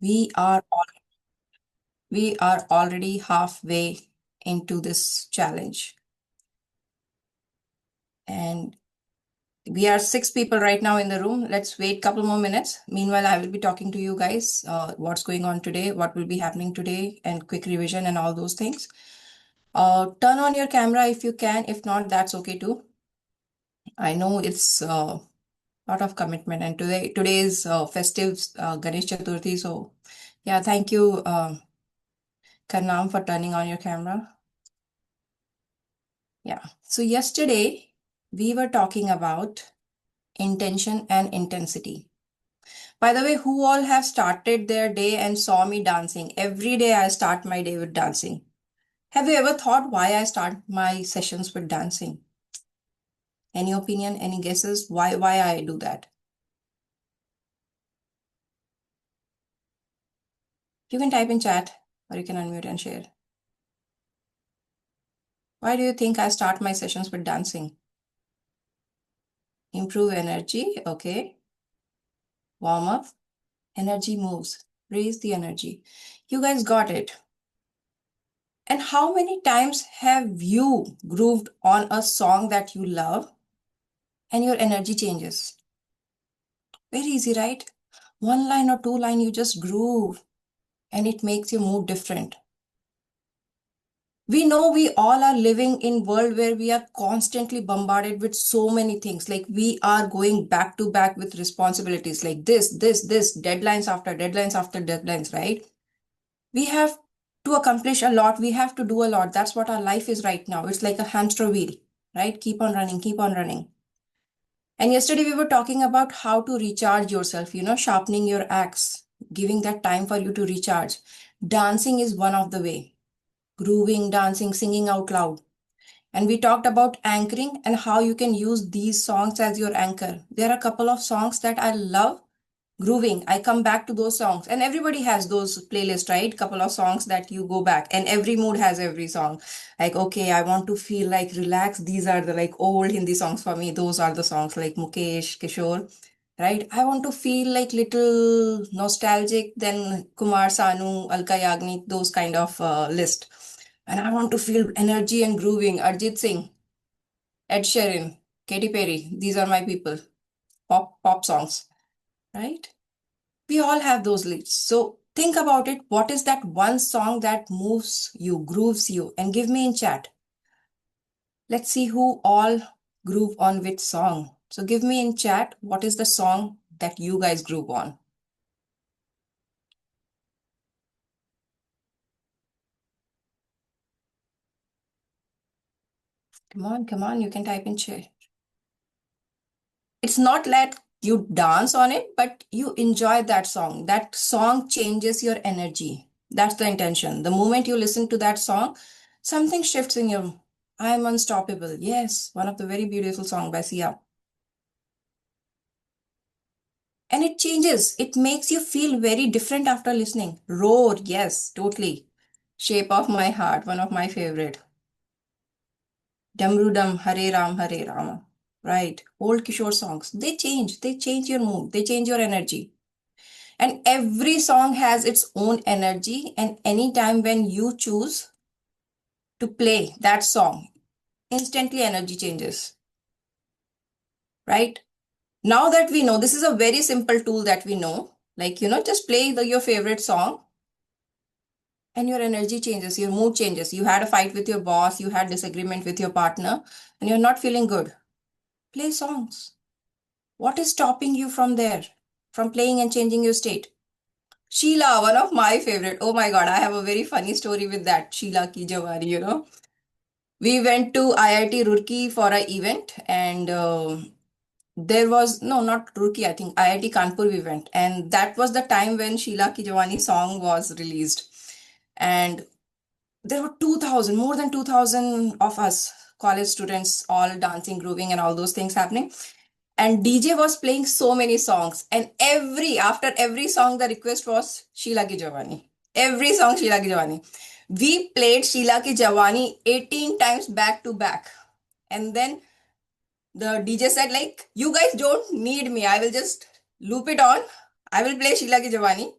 We are we are already halfway into this challenge. And we are 6 people right now in the room. Let's wait a couple more minutes. Meanwhile, I will be talking to you guys what's going on today, what will be happening today, and quick revision and all those things. Turn on your camera if you can. If not, that's okay too. I know it's a lot of commitment, and today is festive Ganesh Chaturthi. So, yeah, thank you, Karnam, for turning on your camera. Yeah. So yesterday we were talking about intention and intensity. By the way, who all have started their day and saw me dancing? Every day I start my day with dancing. Have you ever thought why I start my sessions with dancing? Any opinion, any guesses why I do that? You can type in chat or you can unmute and share. Why do you think I start my sessions with dancing? Improve energy, okay. Warm up, energy moves, raise the energy. You guys got it. And how many times have you grooved on a song that you love and your energy changes? Very easy, right? One line or two line, you just groove and it makes your mood different. We know we all are living in world where we are constantly bombarded with so many things. Like we are going back to back with responsibilities like this, deadlines after deadlines, right? We have to accomplish a lot. We have to do a lot. That's what our life is right now. It's like a hamster wheel, right? Keep on running, keep on running. And yesterday we were talking about how to recharge yourself, sharpening your axe, giving that time for you to recharge. Dancing is one of the way. Grooving, dancing, singing out loud. And we talked about anchoring and how you can use these songs as your anchor. There are a couple of songs that I love. Grooving, I come back to those songs, and everybody has those playlists, right? Couple of songs that you go back, and every mood has every song. Like, okay, I want to feel like relaxed. These are the like old Hindi songs for me. Those are the songs like Mukesh, Kishore, right? I want to feel like little nostalgic. Then Kumar Sanu, Alka Yagnik, those kind of list. And I want to feel energy and grooving. Arjit Singh, Ed Sheeran, Katy Perry. These are my people. Pop songs, right? We all have those lists. So think about it. What is that one song that moves you, grooves you? And give me in chat. Let's see who all groove on which song. So give me in chat what is the song that you guys groove on. Come on, you can type in chat. It's not like you dance on it, but you enjoy that song. That song changes your energy. That's the intention. The moment you listen to that song, something shifts in your I'm Unstoppable. Yes, one of the very beautiful song by Sia. And it changes. It makes you feel very different after listening. Roar, yes, totally. Shape of My Heart, one of my favorite. Damrudam, Hare Rama. Right. Old Kishore songs. They change. They change your mood. They change your energy. And every song has its own energy. And anytime when you choose to play that song, instantly energy changes. Right? Now that we know, this is a very simple tool that we know. Like, just play your favorite song and your energy changes, your mood changes. You had a fight with your boss, you had disagreement with your partner, and you're not feeling good. Play songs. What is stopping you from there, from playing and changing your state? Sheila, one of my favorite. Oh my God, I have a very funny story with that. Sheila Ki Jawari. We went to IIT Roorkee for an event, and there was, no, not Roorkee, I think IIT Kanpur we went. And that was the time when Sheila Ki Jawani song was released. And there were 2,000, more than 2,000 of us college students, all dancing, grooving, and all those things happening. And DJ was playing so many songs. And after every song, the request was Sheila Ki Jawani. Every song, Sheila Ki Jawani. We played Sheila Ki Jawani 18 times back to back. And then the DJ said, like, you guys don't need me. I will just loop it on. I will play Sheila Ki Jawani.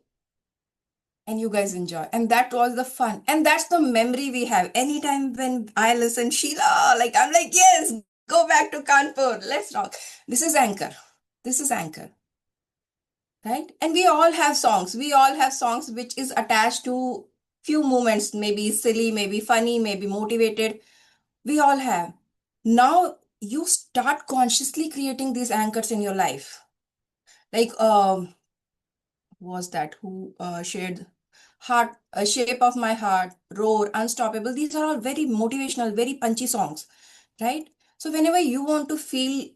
and you guys enjoy. And that was the fun. And that's the memory we have. Anytime when I listen, Sheila, like I'm like, yes, go back to Kanpur. Let's rock. This is Anchor. This is Anchor. Right? And we all have songs. We all have songs which is attached to few moments, maybe silly, maybe funny, maybe motivated. We all have. Now you start consciously creating these anchors in your life. Like who was that who shared heart, shape of my heart, roar, unstoppable. These are all very motivational, very punchy songs, right? So whenever you want to feel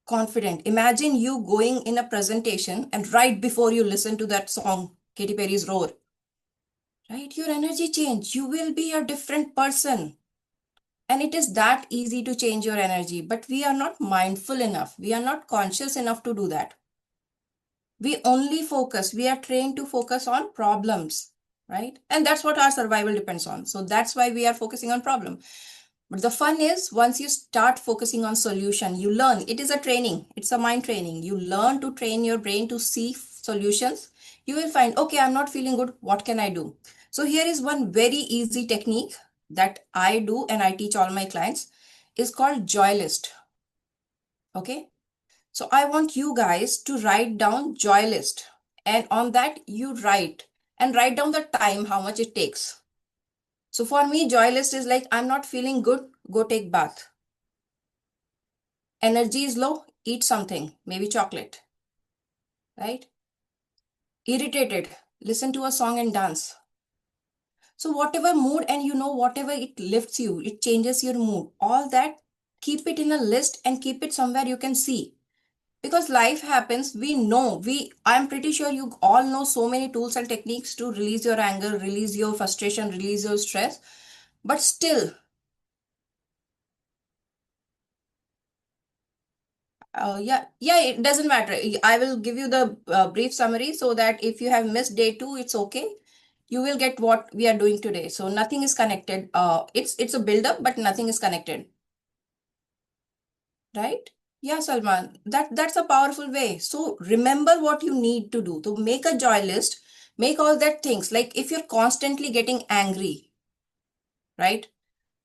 confident, imagine you going in a presentation and right before you listen to that song, Katy Perry's Roar, right? Your energy change. You will be a different person. And it is that easy to change your energy, but we are not mindful enough. We are not conscious enough to do that. We are trained to focus on problems, right? And that's what our survival depends on. So that's why we are focusing on problem. But the fun is once you start focusing on solution, you learn. It is a training. It's a mind training. You learn to train your brain to see solutions. You will find, okay, I'm not feeling good. What can I do? So here is one very easy technique that I do and I teach all my clients is called joy list. Okay. So I want you guys to write down joy list. And on that you write down the time, how much it takes. So for me, joy list is like, I'm not feeling good, go take bath. Energy is low, eat something, maybe chocolate, right? Irritated, listen to a song and dance. So whatever mood, and whatever it lifts you, it changes your mood, all that, keep it in a list and keep it somewhere you can see. Because life happens, I'm pretty sure you all know so many tools and techniques to release your anger, release your frustration, release your stress. But still, yeah, it doesn't matter. I will give you the brief summary so that if you have missed day 2, it's okay. You will get what we are doing today. So nothing is connected. It's a build up, but nothing is connected, right? Yeah, Salman, that's a powerful way. So remember what you need to do to make a joy list, make all that things. Like if you're constantly getting angry, right?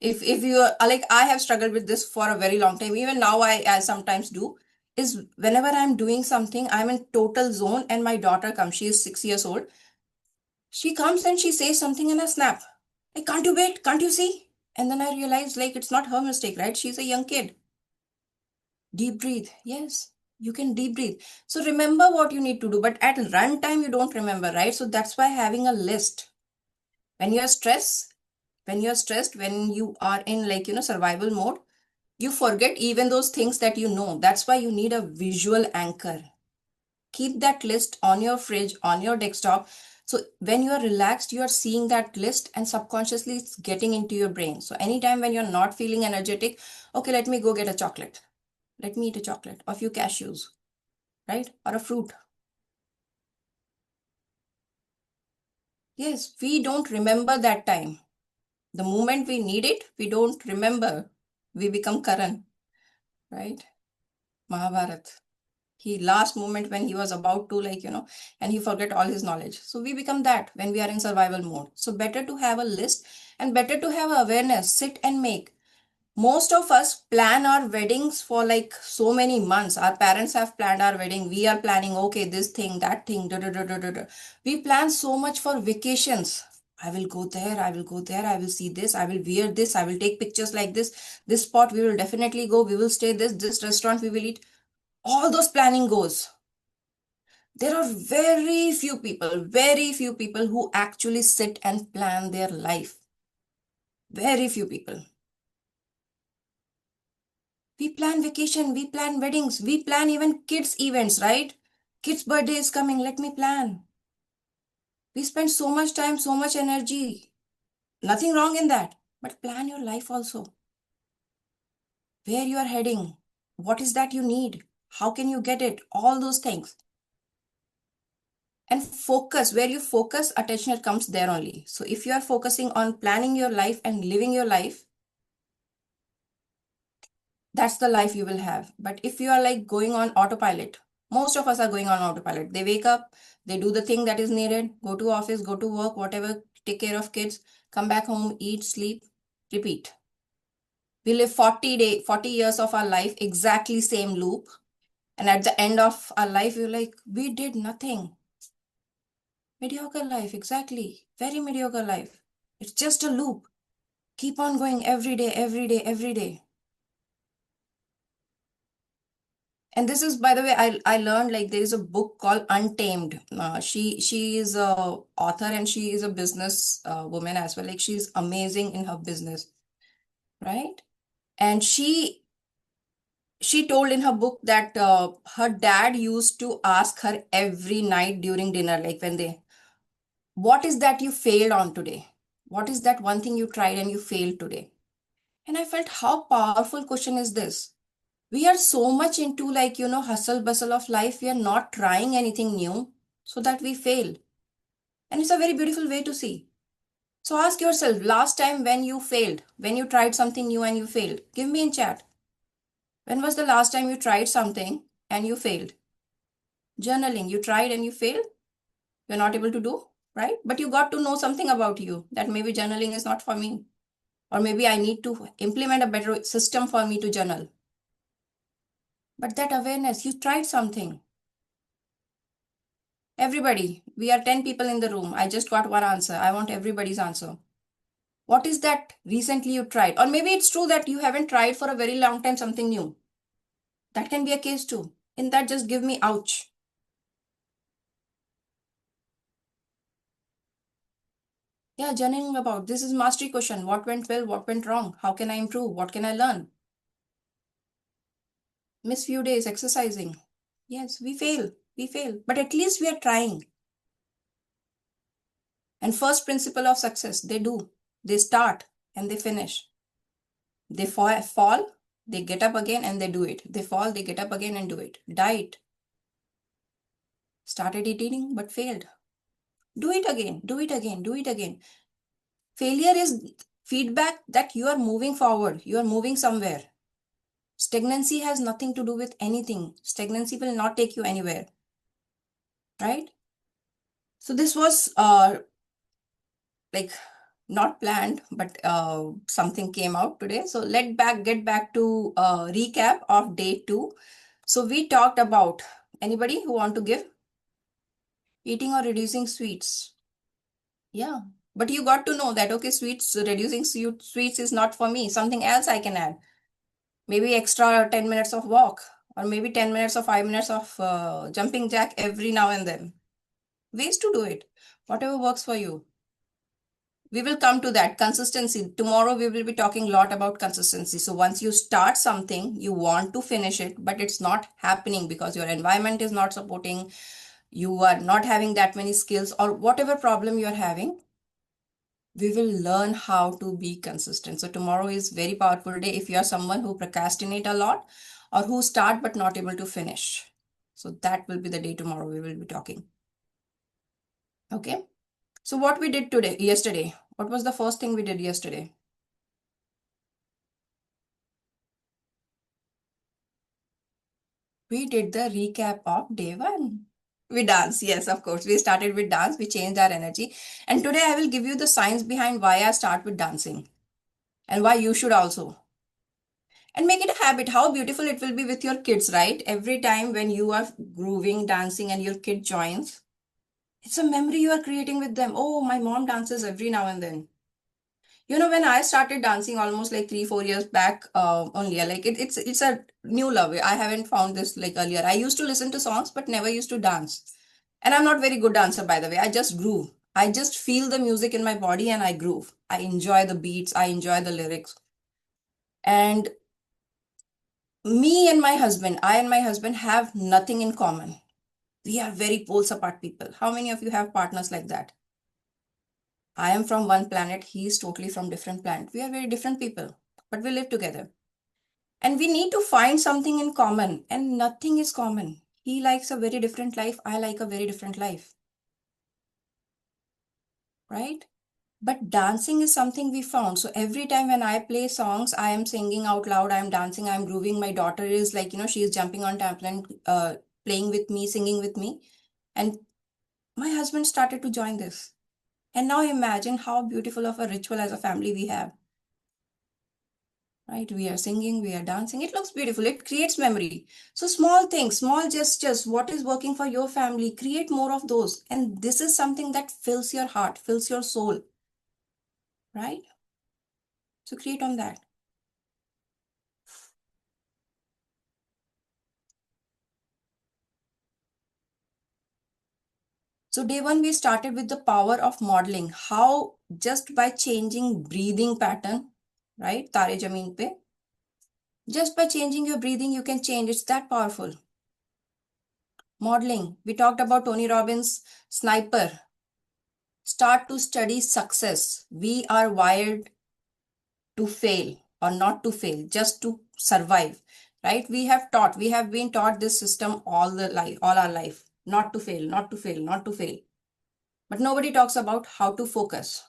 If you are like, I have struggled with this for a very long time. Even now, I sometimes do. Is whenever I'm doing something, I'm in total zone, and my daughter comes. She is 6 years old. She comes and she says something, and I snap. Like, can't you wait? Can't you see? And then I realize, like, it's not her mistake, right? She's a young kid. Deep breathe. Yes, you can deep breathe. So remember what you need to do. But at run time, you don't remember, right? So that's why having a list. When you're stressed, when you are in like, survival mode, you forget even those things that you know. That's why you need a visual anchor. Keep that list on your fridge, on your desktop. So when you are relaxed, you are seeing that list and subconsciously it's getting into your brain. So anytime when you're not feeling energetic, okay, let me go get a chocolate. Let me eat a chocolate or a few cashews, right? Or a fruit. Yes, we don't remember that time. The moment we need it, we don't remember. We become Karan, right? Mahabharat. He last moment when he was about to and he forget all his knowledge. So we become that when we are in survival mode. So better to have a list and better to have awareness, sit and make. Most of us plan our weddings for like so many months. Our parents have planned our wedding. We are planning, okay, this thing, that thing, da, da, da, da, da, da. We plan so much for vacations. I will go there, I will go there, I will see this, I will wear this, I will take pictures like this spot we will definitely go, we will stay this restaurant we will eat. All those planning goes. There are very few people who actually sit and plan their life. Very few people. We plan vacation, we plan weddings, we plan even kids' events, right? Kids' birthday is coming, let me plan. We spend so much time, so much energy. Nothing wrong in that. But plan your life also. Where you are heading, what is that you need? How can you get it? All those things. And focus, where you focus, attention comes there only. So if you are focusing on planning your life and living your life, that's the life you will have. But if you are like going on autopilot, Most of us are going on autopilot. They wake up, they do the thing that is needed, go to office, go to work, whatever, take care of kids, come back home, eat, sleep, repeat. We live 40 years of our life, exactly same loop. And at the end of our life, we're like, we did nothing. Mediocre life, exactly. Very mediocre life. It's just a loop. Keep on going every day, every day, every day. And this is, by the way, I learned, like, there is a book called Untamed. She is a author and she is a business woman as well. Like, she's amazing in her business, right? And she told in her book that her dad used to ask her every night during dinner, like when they, what is that you failed on today? What is that one thing you tried and you failed today? And I felt, how powerful question is this? We are so much into, like, hustle bustle of life. We are not trying anything new so that we fail. And it's a very beautiful way to see. So ask yourself, last time when you failed, when you tried something new and you failed, give me in chat. When was the last time you tried something and you failed? Journaling, you tried and you failed, you're not able to do, right? But you got to know something about you, that maybe journaling is not for me, or maybe I need to implement a better system for me to journal. But that awareness, you tried something. Everybody, we are 10 people in the room. I just got one answer. I want everybody's answer. What is that recently you tried? Or maybe it's true that you haven't tried for a very long time something new. That can be a case too. In that, just give me ouch. Yeah, journaling about this is mastery question. What went well? What went wrong? How can I improve? What can I learn? Miss few days exercising. Yes, we fail. We fail. But at least we are trying. And first principle of success, they do. They start and they finish. They fall, they get up again and they do it. They fall, they get up again and do it. Diet. Started eating but failed. Do it again, do it again, do it again. Failure is feedback that you are moving forward, you are moving somewhere. Stagnancy has nothing to do with anything. Stagnancy will not take you anywhere, right? So this was like not planned, but something came out today. So get back to recap of day 2. So we talked about, anybody who want to give, eating or reducing sweets. Yeah, but you got to know that, okay, reducing sweets is not for me. Something else I can add. Maybe extra 10 minutes of walk, or maybe 10 minutes or 5 minutes of jumping jack every now and then. Ways to do it. Whatever works for you. We will come to that. Consistency. Tomorrow we will be talking a lot about consistency. So once you start something, you want to finish it, but it's not happening because your environment is not supporting, you are not having that many skills, or whatever problem you are having, we will learn how to be consistent. So tomorrow is very powerful day if you are someone who procrastinate a lot or who start but not able to finish. So that will be the day tomorrow we will be talking. Okay. So what we did yesterday, what was the first thing we did yesterday? We did the recap of day 1. We dance. Yes, of course. We started with dance. We changed our energy. And today I will give you the science behind why I start with dancing and why you should also. And make it a habit. How beautiful it will be with your kids, right? Every time when you are grooving, dancing, and your kid joins, it's a memory you are creating with them. Oh, my mom dances every now and then. When I started dancing almost like 3, 4 years back, only like it's a new love. I haven't found this like earlier. I used to listen to songs, but never used to dance. And I'm not very good dancer, by the way. I just groove. I just feel the music in my body and I groove. I enjoy the beats. I enjoy the lyrics. And I and my husband have nothing in common. We are very poles apart people. How many of you have partners like that? I am from one planet, he is totally from different planet. We are very different people, but we live together. And we need to find something in common, and nothing is common. He likes a very different life, I like a very different life. Right? But dancing is something we found. So every time when I play songs, I am singing out loud, I am dancing, I am grooving. My daughter is like, she is jumping on trampoline, playing with me, singing with me. And my husband started to join this. And now imagine how beautiful of a ritual as a family we have. Right? We are singing, we are dancing. It looks beautiful. It creates memory. So small things, small gestures, what is working for your family, create more of those. And this is something that fills your heart, fills your soul. Right? So create on that. So day one, we started with the power of modeling. How just by changing breathing pattern, right? Tare Jameen Pe. Just by changing your breathing, you can change. It's that powerful. Modeling. We talked about Tony Robbins' sniper. Start to study success. We are wired to fail or not to fail, just to survive, right? We have been taught this system all our life, not to fail, not to fail, not to fail. But nobody talks about how to focus.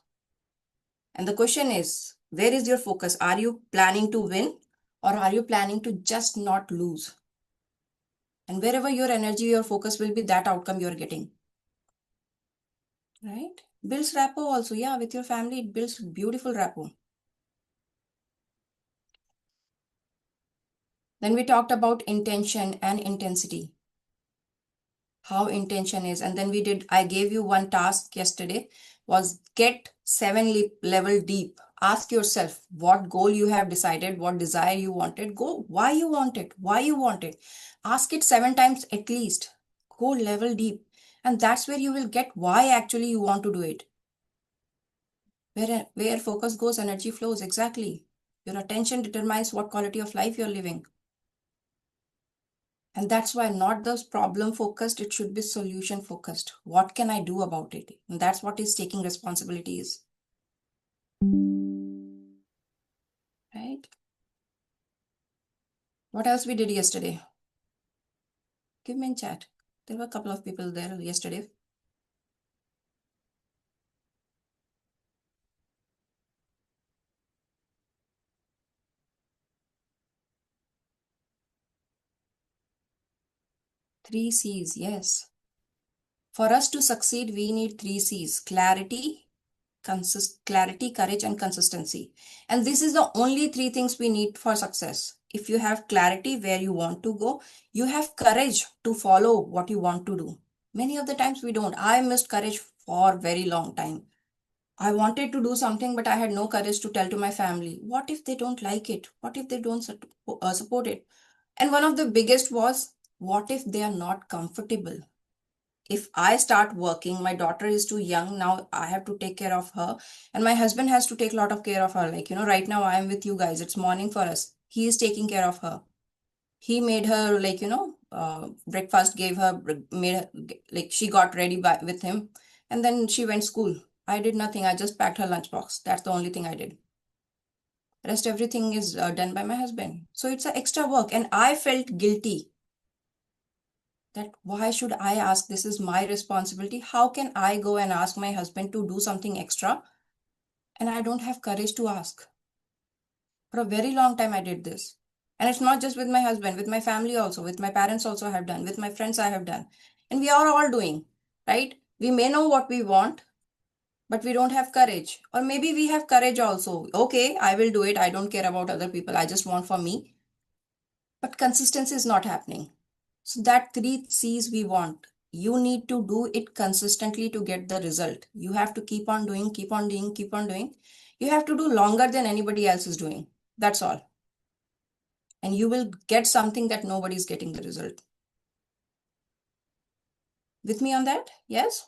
And the question is, where is your focus? Are you planning to win or are you planning to just not lose? And wherever your energy, your focus will be, that outcome you're getting. Right? Builds rapport also. Yeah, with your family, it builds beautiful rapport. Then we talked about intention and intensity. How intention is. And then I gave you one task yesterday, was get 7 level deep. Ask yourself what goal you have decided, what desire you wanted, go why you want it, why you want it. Ask it 7 times at least. Go level deep. And that's where you will get why actually you want to do it. Where focus goes, energy flows. Exactly. Your attention determines what quality of life you're living. And that's why not the problem focused, it should be solution focused. What can I do about it? And that's what is taking responsibilities. Right? What else we did yesterday? Give me in chat. There were a couple of people there yesterday. Three C's, yes. For us to succeed, we need three C's: clarity, clarity, courage, and consistency. And this is the only three things we need for success. If you have clarity where you want to go, you have courage to follow what you want to do. Many of the times we don't. I missed courage for a very long time. I wanted to do something, but I had no courage to tell to my family. What if they don't like it? What if they don't support it? And one of the biggest was, what if they are not comfortable? If I start working, my daughter is too young now, I have to take care of her, and my husband has to take a lot of care of her. Like, right now I am with you guys, it's morning for us. He is taking care of her. He made her, like, breakfast, gave her, made her, like, she got ready with him, and then she went school. I did nothing. I just packed her lunchbox. That's the only thing I did. Rest everything is done by my husband. So it's an extra work, and I felt guilty that why should I ask? This is my responsibility. How can I go and ask my husband to do something extra and I don't have courage to ask? For a very long time, I did this. And it's not just with my husband, with my family also, with my parents also I have done, with my friends I have done. And we are all doing, right? We may know what we want, but we don't have courage. Or maybe we have courage also. Okay, I will do it. I don't care about other people. I just want for me. But consistency is not happening. So that three C's we want. You need to do it consistently to get the result. You have to keep on doing, keep on doing, keep on doing. You have to do longer than anybody else is doing. That's all. And you will get something that nobody is getting the result. With me on that? Yes?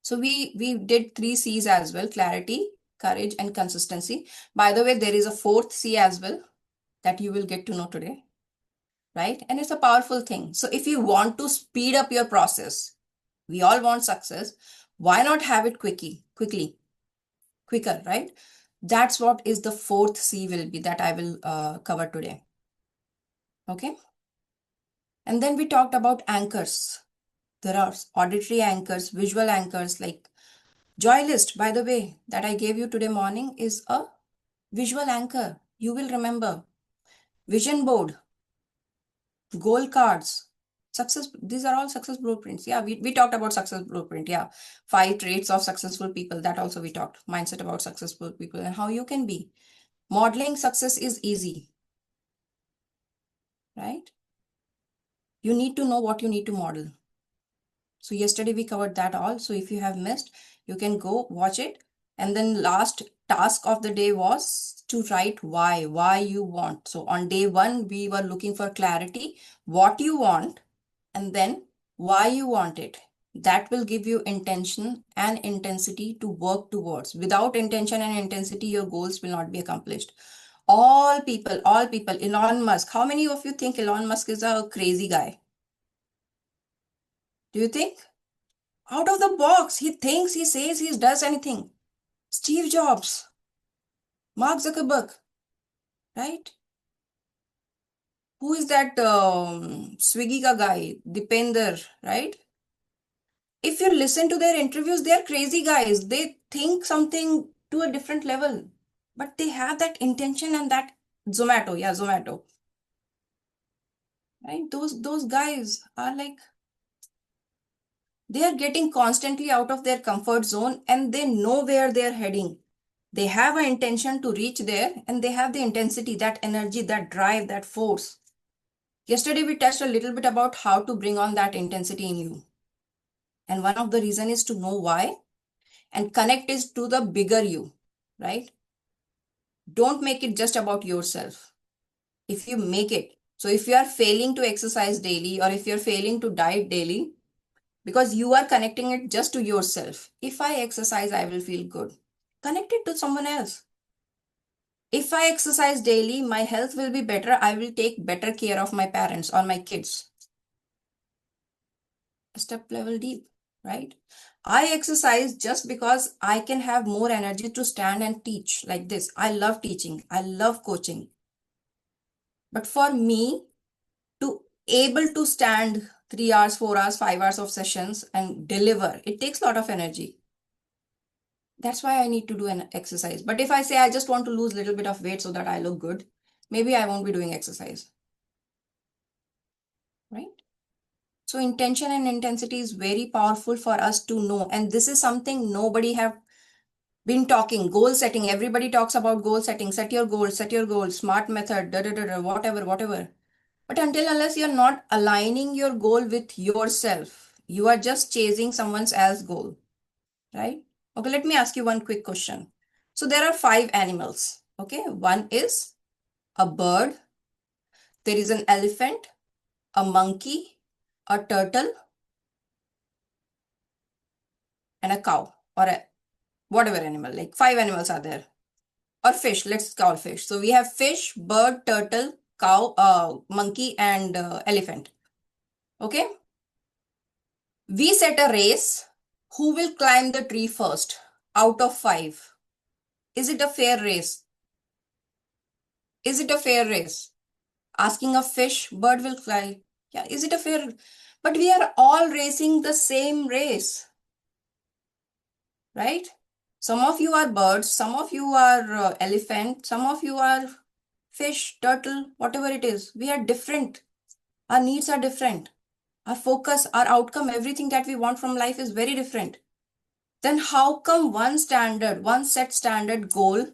So we did three C's as well: clarity, courage, and consistency. By the way, there is a fourth C as well that you will get to know today. Right? And it's a powerful thing. So if you want to speed up your process, we all want success. Why not have it quicker, right? That's what is the fourth C will be that I will cover today. Okay. And then we talked about anchors. There are auditory anchors, visual anchors, like Joy List, by the way, that I gave you today morning is a visual anchor. You will remember. Vision board, goal cards, Success, these are all success blueprints. Yeah, we talked about success blueprint. Yeah, 5 traits of successful people. That also we talked. Mindset about successful people and how you can be. Modeling success is easy, right? You need to know what you need to model. So yesterday we covered that all. So if you have missed, you can go watch it. And then last task of the day was to write why you want. So on day one, we were looking for clarity, what you want, and then why you want it. That will give you intention and intensity to work towards. Without intention and intensity, your goals will not be accomplished. All people, Elon Musk. How many of you think Elon Musk is a crazy guy? Do you think? Out of the box, he thinks, he says, he does anything. Steve Jobs, Mark Zuckerberg, right? Who is that Swiggy ka guy, Dipender, right? If you listen to their interviews, they're crazy guys. They think something to a different level, but they have that intention and that Zomato, yeah, Zomato, right? Those guys are like, they are getting constantly out of their comfort zone and they know where they're heading. They have an intention to reach there and they have the intensity, that energy, that drive, that force. Yesterday, we touched a little bit about how to bring on that intensity in you. And one of the reason is to know why and connect is to the bigger you, right? Don't make it just about yourself. If you make it, so if you are failing to exercise daily or if you're failing to diet daily, because you are connecting it just to yourself. If I exercise, I will feel good. Connect it to someone else. If I exercise daily, my health will be better. I will take better care of my parents or my kids. A step level deep, right? I exercise just because I can have more energy to stand and teach like this. I love teaching. I love coaching. But for me to able to stand 3 hours, 4 hours, 5 hours of sessions and deliver, it takes a lot of energy. That's why I need to do an exercise. But if I say I just want to lose a little bit of weight so that I look good, maybe I won't be doing exercise, right? So intention and intensity is very powerful for us to know. And this is something nobody have been talking. Goal setting. Everybody talks about goal setting. Set your goals, smart method, whatever. But until unless you're not aligning your goal with yourself, you are just chasing someone else's goal, right? Okay, let me ask you one quick question. So there are 5 animals. Okay, one is a bird, there is an elephant, a monkey, a turtle, and a cow, or a whatever animal, like 5 animals are there. Or fish, let's call fish. So we have fish, bird, turtle, cow, monkey, and elephant. Okay. We set a race. Who will climb the tree first out of 5? Is it a fair race? Is it a fair race? Asking a fish, bird will fly. Yeah, is it a fair? But we are all racing the same race, right? Some of you are birds, some of you are elephant, some of you are fish, turtle, whatever it is. We are different. Our needs are different. Our focus, our outcome, everything that we want from life is very different. Then how come one set standard goal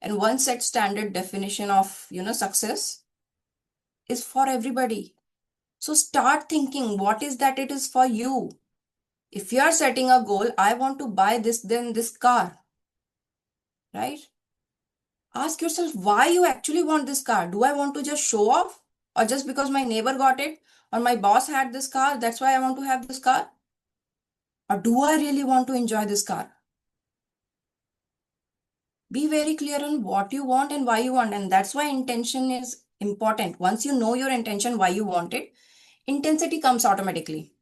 and one set standard definition of, success is for everybody? So start thinking what is that it is for you. If you are setting a goal, I want to buy this, then this car, right? Ask yourself why you actually want this car. Do I want to just show off or just because my neighbor got it or my boss had this car, that's why I want to have this car? Or do I really want to enjoy this car? Be very clear on what you want and why you want. And that's why intention is important. Once you know your intention, why you want it, intensity comes automatically.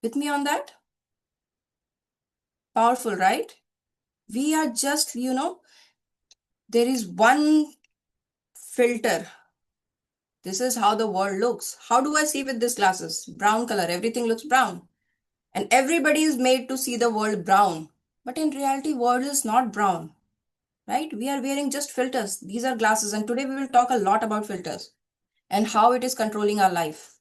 With me on that? Powerful, right? We are just, there is one filter. This is how the world looks. How do I see with these glasses? Brown color, everything looks brown. And everybody is made to see the world brown. But in reality, world is not brown, right? We are wearing just filters. These are glasses. And today we will talk a lot about filters and how it is controlling our life.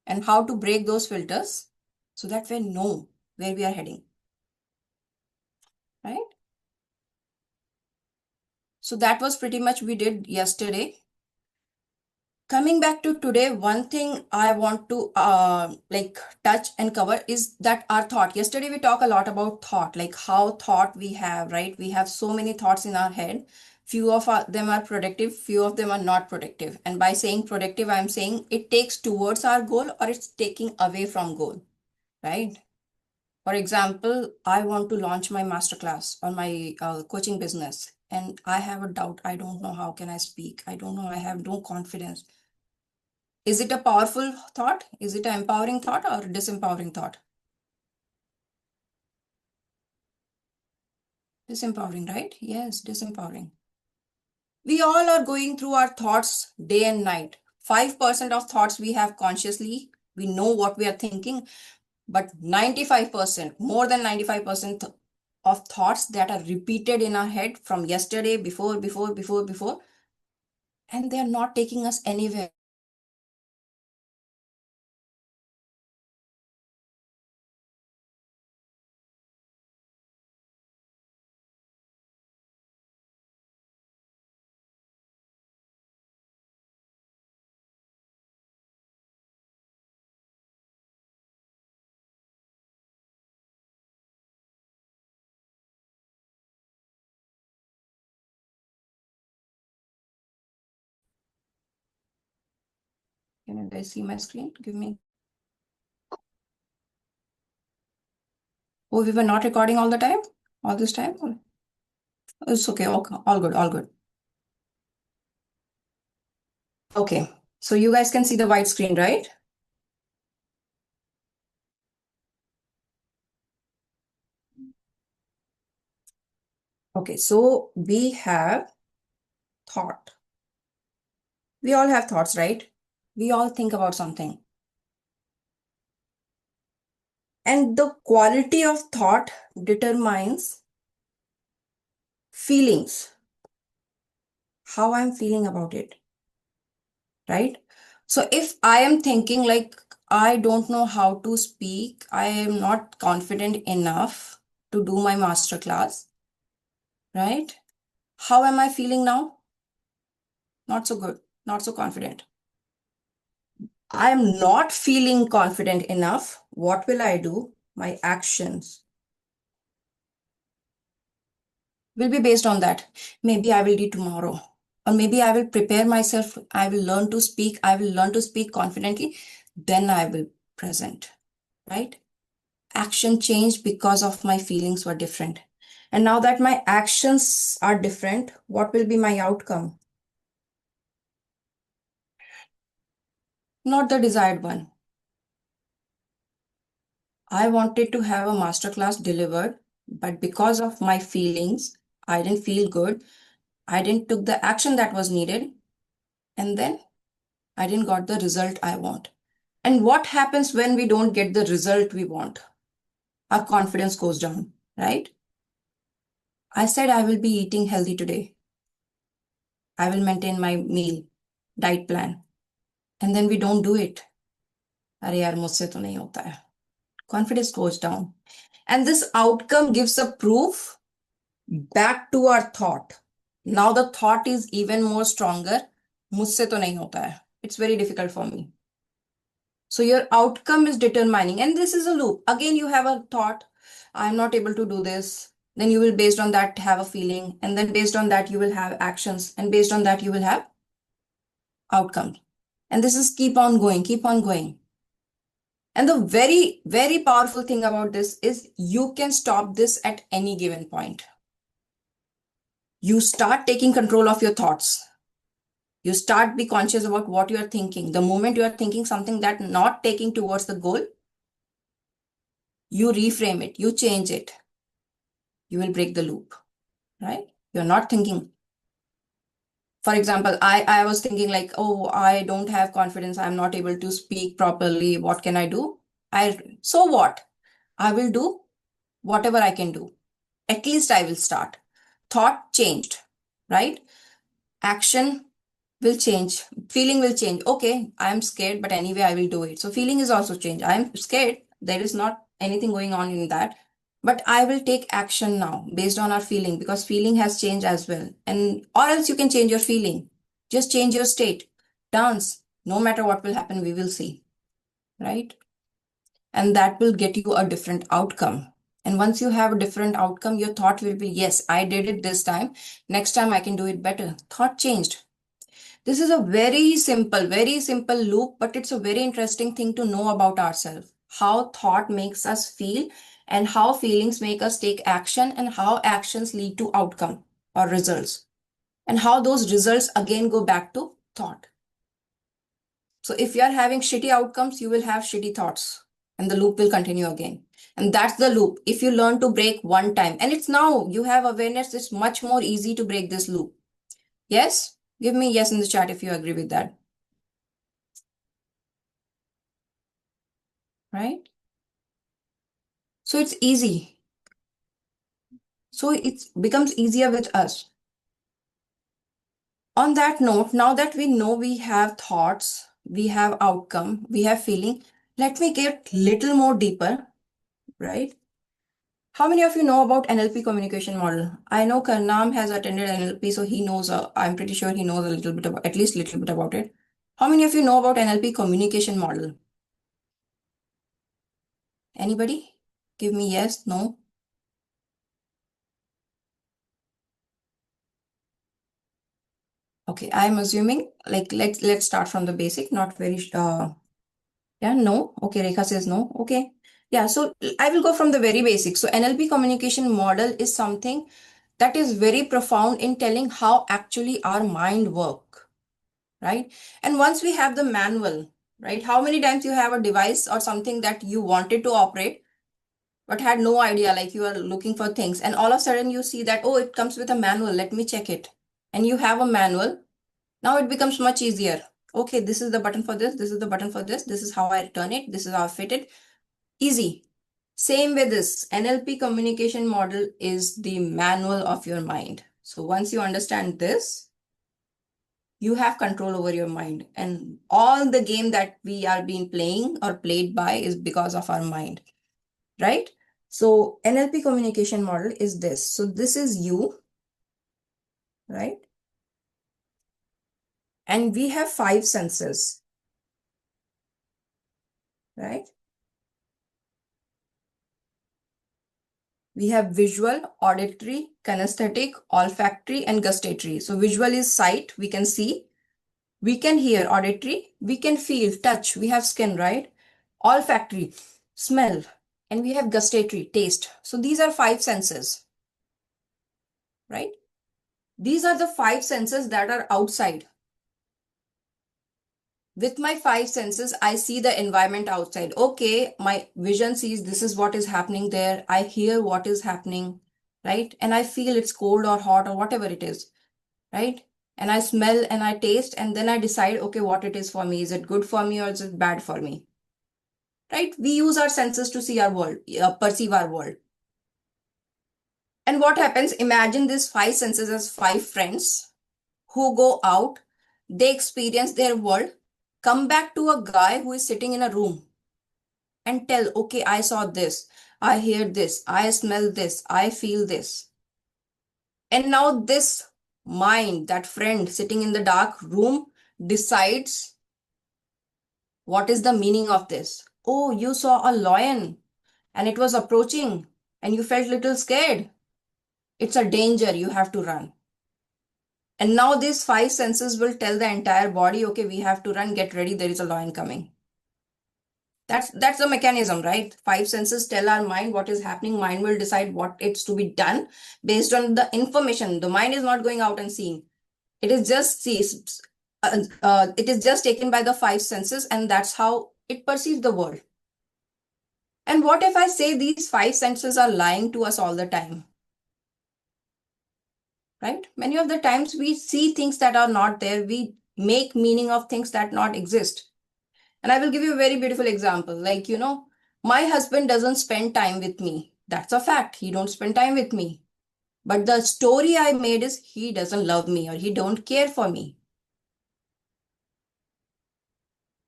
and how to break those filters so that we know where we are heading, right? So that was pretty much we did yesterday. Coming back to today, one thing I want to like touch and cover is that our thought. Yesterday we talked a lot about thought, like how thought we have, right? We have so many thoughts in our head. Few of them are productive, few of them are not productive. And by saying productive, I'm saying it takes towards our goal or it's taking away from goal, right? For example, I want to launch my masterclass or my coaching business, and I have a doubt. I don't know how can I speak. I don't know. I have no confidence. Is it a powerful thought? Is it an empowering thought or disempowering thought? Disempowering, right? Yes, disempowering. We all are going through our thoughts day and night. 5% of thoughts we have consciously. We know what we are thinking, but 95%, more than 95% of thoughts that are repeated in our head from yesterday, before, and they are not taking us anywhere. Can you guys see my screen? Give me. Oh, we were not recording all the time? All this time? It's okay. Okay. All good. All good. Okay. So you guys can see the white screen, right? Okay. So we have thought. We all have thoughts, right? We all think about something. And the quality of thought determines feelings, how I'm feeling about it, right? So if I am thinking like, I don't know how to speak, I am not confident enough to do my masterclass, right? How am I feeling now? Not so good, not so confident. I am not feeling confident enough. What will I do? My actions will be based on that. Maybe I will do tomorrow. Or maybe I will prepare myself. I will learn to speak. I will learn to speak confidently. Then I will present, right? Action changed because of my feelings were different. And now that my actions are different, what will be my outcome? Not the desired one. I wanted to have a masterclass delivered, but because of my feelings, I didn't feel good. I didn't took the action that was needed, and then I didn't got the result I want. And what happens when we don't get the result we want? Our confidence goes down, right? I said I will be eating healthy today. I will maintain my meal, diet plan. And then we don't do it. अरे यार मुझसे तो नहीं होता है. Confidence goes down. And this outcome gives a proof back to our thought. Now the thought is even more stronger. मुझसे तो नहीं होता है. It's very difficult for me. So your outcome is determining, and this is a loop. Again, you have a thought, I'm not able to do this. Then you will, based on that, have a feeling. And then based on that, you will have actions. And based on that, you will have outcomes. And this is keep on going, keep on going. And the very, very powerful thing about this is you can stop this at any given point. You start taking control of your thoughts. You start be conscious about what you are thinking. The moment you are thinking something that not taking towards the goal, you reframe it, you change it. You will break the loop, right? You're not thinking. For example, I was thinking like, oh, I don't have confidence. I'm not able to speak properly. What can I do? So what? I will do whatever I can do. At least I will start. Thought changed, right? Action will change. Feeling will change. Okay, I am scared, but anyway, I will do it. So feeling is also change. I am scared. There is not anything going on in that. But I will take action now based on our feeling because feeling has changed as well. And or else you can change your feeling. Just change your state. Dance. No matter what will happen, we will see. Right? And that will get you a different outcome. And once you have a different outcome, your thought will be, yes, I did it this time. Next time I can do it better. Thought changed. This is a very simple loop, but it's a very interesting thing to know about ourselves. How thought makes us feel and how feelings make us take action and how actions lead to outcome or results. And how those results again go back to thought. So if you are having shitty outcomes, you will have shitty thoughts and the loop will continue again. And that's the loop. If you learn to break one time, and it's now you have awareness, it's much more easy to break this loop. Yes? Give me yes in the chat if you agree with that. Right? So it's easy. So it becomes easier with us. On that note, now that we know we have thoughts, we have outcome, we have feeling, let me get little more deeper, right? How many of you know about NLP communication model? I know Karnam has attended NLP, so he knows, I'm pretty sure he knows a little bit about, at least a little bit about it. How many of you know about NLP communication model? Anybody? Give me yes, no. Okay, I'm assuming like let's start from the basic, not very yeah, no. Okay, Rekha says no. Okay. Yeah, so I will go from the very basic. So NLP communication model is something that is very profound in telling how actually our mind work, right? And once we have the manual, right? How many times you have a device or something that you wanted to operate but had no idea, like you are looking for things, and all of a sudden you see that, oh, it comes with a manual, let me check it. And you have a manual. Now it becomes much easier. Okay, this is the button for this, this is the button for this is how I turn it, this is how I fit it. Easy. Same with this. NLP communication model is the manual of your mind. So once you understand this, you have control over your mind. And all the game that we are being playing or played by is because of our mind, right? So NLP communication model is this. So this is you, right? And we have 5 senses, right? We have visual, auditory, kinesthetic, olfactory, and gustatory. So visual is sight, we can see. We can hear, auditory. We can feel, touch. We have skin, right? Olfactory, smell. And we have gustatory, taste. So these are 5 senses, right? These are the 5 senses that are outside. With my 5 senses, I see the environment outside. Okay, my vision sees this is what is happening there. I hear what is happening, right? And I feel it's cold or hot or whatever it is, right? And I smell and I taste and then I decide, okay, what it is for me. Is it good for me or is it bad for me? Right? We use our senses to see our world, perceive our world. And what happens? Imagine these 5 senses as 5 friends who go out, they experience their world, come back to a guy who is sitting in a room and tell, okay, I saw this, I hear this, I smell this, I feel this. And now this mind, that friend sitting in the dark room, decides what is the meaning of this. Oh, you saw a lion and it was approaching and you felt little scared. It's a danger, you have to run. And now these 5 senses will tell the entire body, okay, we have to run, get ready, there is a lion coming. That's the mechanism, right? 5 senses tell our mind what is happening. Mind will decide what it's to be done based on the information. The mind is not going out and seeing. It is just it is just taken by the 5 senses, and that's how it perceives the world. And what if I say these 5 senses are lying to us all the time? Right? Many of the times we see things that are not there. We make meaning of things that not exist. And I will give you a very beautiful example. Like, my husband doesn't spend time with me. That's a fact. He don't spend time with me. But the story I made is he doesn't love me or he don't care for me.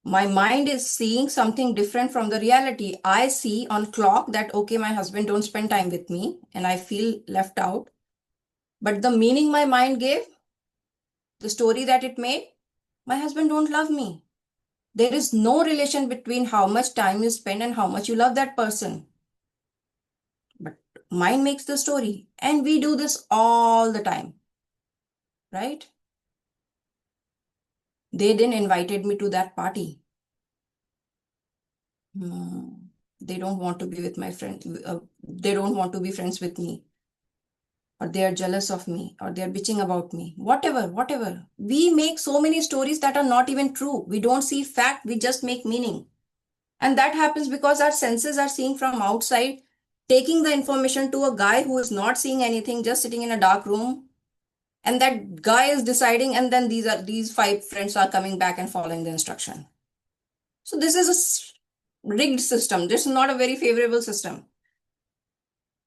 My mind is seeing something different from the reality. I see on clock that, okay, my husband don't spend time with me and I feel left out. But the meaning my mind gave, the story that it made, my husband don't love me. There is no relation between how much time you spend and how much you love that person. But mind makes the story. And we do this all the time, right? They didn't invited me to that party. Hmm. They don't want to be with my friend. They don't want to be friends with me, or they are jealous of me, or they are bitching about me. Whatever, whatever. We make so many stories that are not even true. We don't see fact, we just make meaning. And that happens because our senses are seeing from outside, taking the information to a guy who is not seeing anything, just sitting in a dark room. And that guy is deciding, and then these five friends are coming back and following the instruction. So this is a rigged system. This is not a very favorable system.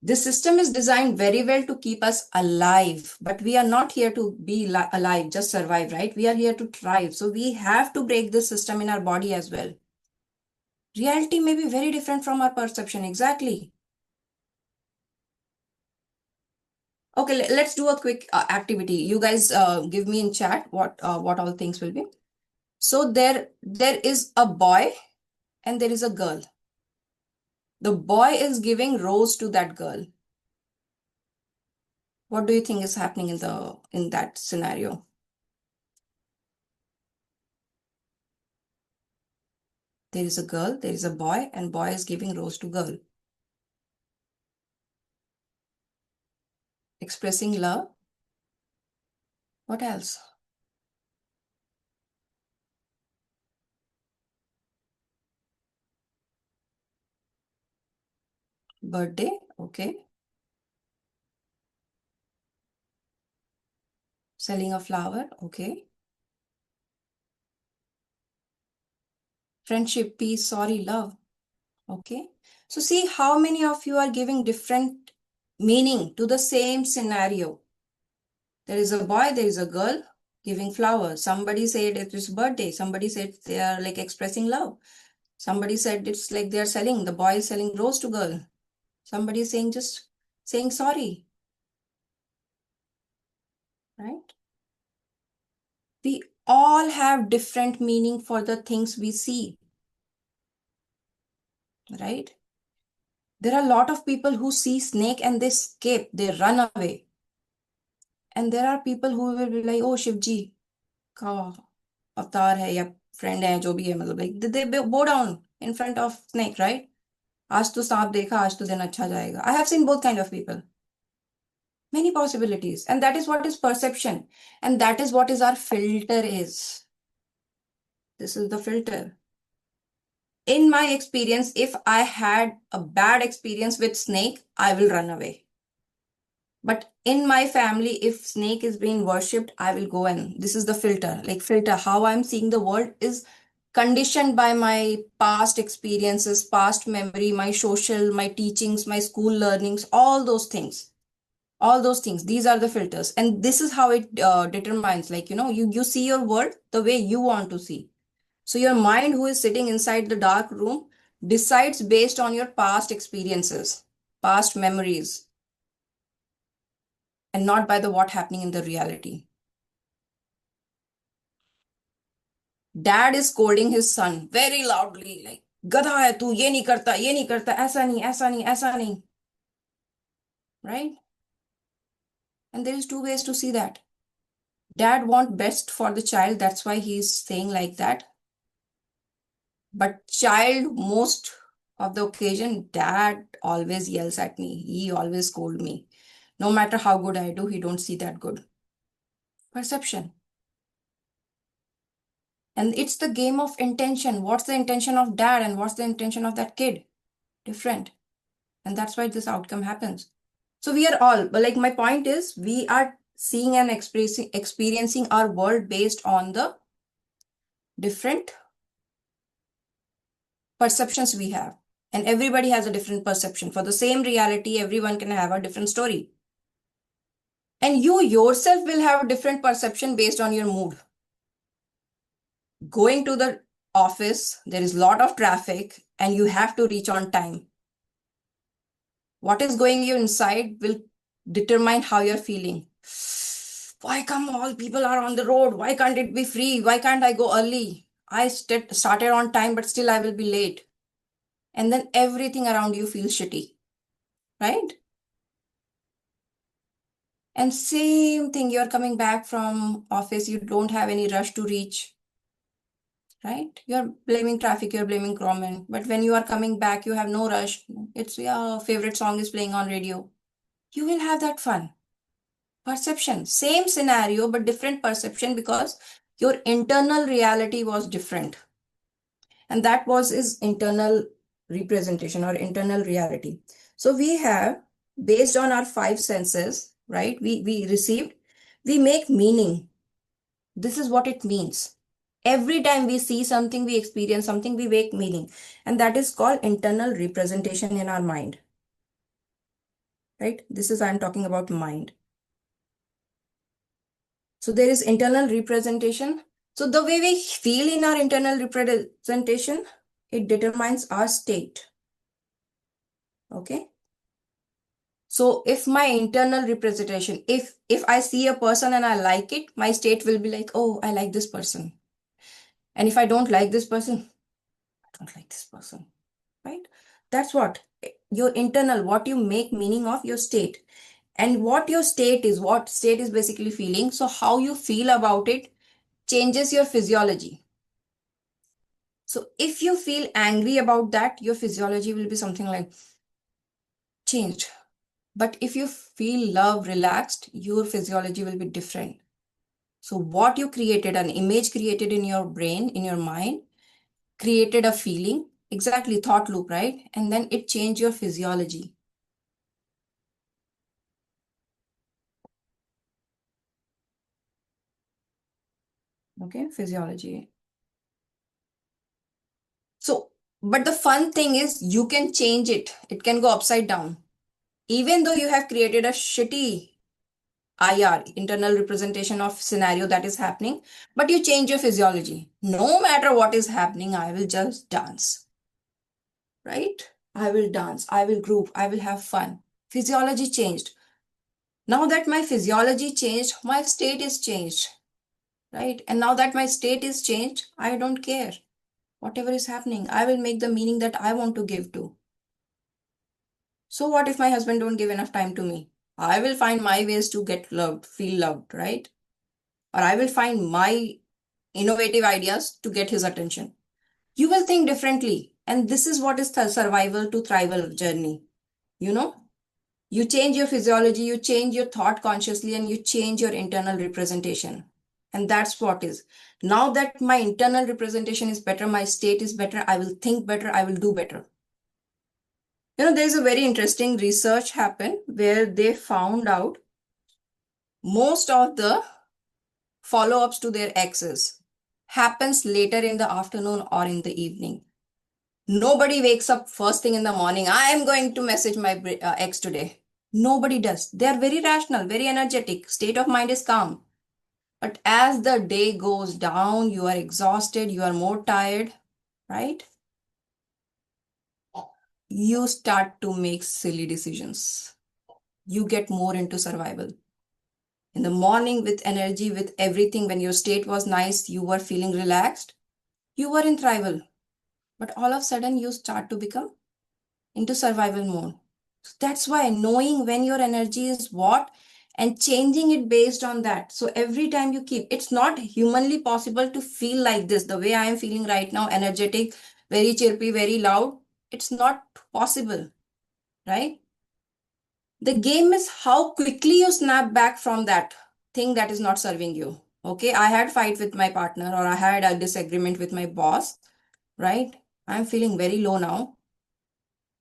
This system is designed very well to keep us alive, but we are not here to be alive, just survive, right? We are here to thrive. So we have to break this system in our body as well. Reality may be very different from our perception. Exactly. Okay, let's do a quick activity. You guys give me in chat what all things will be. So there is a boy and there is a girl. The boy is giving rose to that girl. What do you think is happening in that scenario? There is a girl, there is a boy, and boy is giving rose to girl. Expressing love. What else? Birthday. Okay. Selling a flower. Okay. Friendship, peace, sorry, love. Okay. So see how many of you are giving different meaning to the same scenario. There is a boy, there is a girl giving flowers. Somebody said it is birthday. Somebody said they are like expressing love. Somebody said it's like they are selling, the boy is selling rose to girl. Somebody is saying just saying sorry, right? We all have different meaning for the things we see, right? There are a lot of people who see snake and they escape, they run away. And there are people who will be like, oh, Shivji का अवतार है या friend है जो भी है मतलब like they bow down in front of snake, right? आज तो सांप देखा, आज तो दिन अच्छा जाएगा. I have seen both kind of people. Many possibilities. And that is what is perception. And that is what is our filter is. This is the filter. In my experience, if I had a bad experience with snake, I will run away. But in my family, if snake is being worshipped, I will go, and this is the filter. Like filter, how I'm seeing the world is conditioned by my past experiences, past memory, my social, my teachings, my school learnings, all those things. All those things. These are the filters. And this is how it determines, like, you see your world the way you want to see. So your mind, who is sitting inside the dark room, decides based on your past experiences, past memories, and not by the what happening in the reality. Dad is scolding his son very loudly, like, गधा है तू, ये नहीं करता, ऐसा नहीं, ऐसा नहीं, ऐसा नहीं. Right? And there is two ways to see that. Dad wants best for the child, that's why he's saying like that. But child, most of the occasion, dad always yells at me. He always scold me. No matter how good I do, he don't see that good. Perception. And it's the game of intention. What's the intention of dad and what's the intention of that kid? Different. And that's why this outcome happens. So we are all, but like my point is, we are seeing and experiencing our world based on the different perceptions we have. And everybody has a different perception. For the same reality, everyone can have a different story. And you yourself will have a different perception based on your mood. Going to the office, there is a lot of traffic, and you have to reach on time. What is going you inside will determine how you're feeling. Why come all people are on the road? Why can't it be free? Why can't I go early? I started on time, but still I will be late. And then everything around you feels shitty, right? And same thing, you're coming back from office, you don't have any rush to reach, right? You're blaming traffic, you're blaming government. But when you are coming back, you have no rush. It's your favorite song is playing on radio. You will have that fun. Perception, same scenario, but different perception because your internal reality was different. And that was his internal representation or internal reality. So we have, based on our five senses, right? We received, we make meaning. This is what it means. Every time we see something, we experience something, we make meaning. And that is called internal representation in our mind. Right? This is, I'm talking about mind. So there is internal representation. So the way we feel in our internal representation, it determines our state. Okay. So if my internal representation, if I see a person and I like it, my state will be like, oh, I like this person. And if I don't like this person, I don't like this person, right? That's what your internal, what you make meaning of your state. And what your state is, what state is basically feeling. So how you feel about it changes your physiology. So if you feel angry about that, your physiology will be something like changed. But if you feel love, relaxed, your physiology will be different. So what you created, an image created in your brain, in your mind, created a feeling, exactly thought loop, right? And then it changed your physiology. Okay, physiology. So, but the fun thing is you can change it. It can go upside down. Even though you have created a shitty IR, internal representation of scenario that is happening, but you change your physiology. No matter what is happening, I will just dance, right? I will dance, I will groove, I will have fun. Physiology changed. Now that my physiology changed, my state is changed, right? And now that my state is changed, I don't care. Whatever is happening, I will make the meaning that I want to give to. So what if my husband don't give enough time to me? I will find my ways to get loved, feel loved, right? Or I will find my innovative ideas to get his attention. You will think differently. And this is what is the survival to thrival journey. You know, you change your physiology, you change your thought consciously, and you change your internal representation. And that's what is. Now that my internal representation is better, my state is better, I will think better, I will do better. You know, there's a very interesting research happened where they found out most of the follow-ups to their exes happens later in the afternoon or in the evening. Nobody wakes up first thing in the morning. I am going to message my ex today. Nobody does. They are very rational, very energetic. State of mind is calm. But as the day goes down, you are exhausted, you are more tired, right? You start to make silly decisions. You get more into survival. In the morning, with energy, with everything, when your state was nice, you were feeling relaxed, you were in thrival. But all of a sudden, you start to become into survival mode. So that's why knowing when your energy is what and changing it based on that. So every time you keep, it's not humanly possible to feel like this, the way I am feeling right now, energetic, very chirpy, very loud. It's not possible, right? The game is how quickly you snap back from that thing that is not serving you. Okay, I had fight with my partner or I had a disagreement with my boss, right? I'm feeling very low now.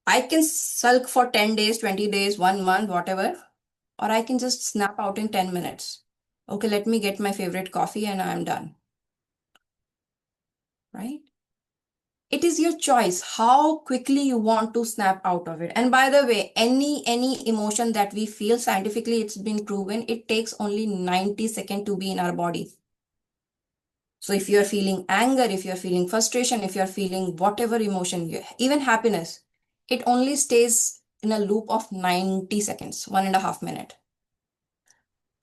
I can sulk for 10 days, 20 days, 1 month, whatever, or I can just snap out in 10 minutes. Okay, let me get my favorite coffee and I'm done, right? It is your choice how quickly you want to snap out of it. And by the way, any emotion that we feel, scientifically it's been proven, it takes only 90 seconds to be in our body. So if you're feeling anger, if you're feeling frustration, if you're feeling whatever emotion, even happiness, it only stays in a loop of 90 seconds, 1.5 minutes.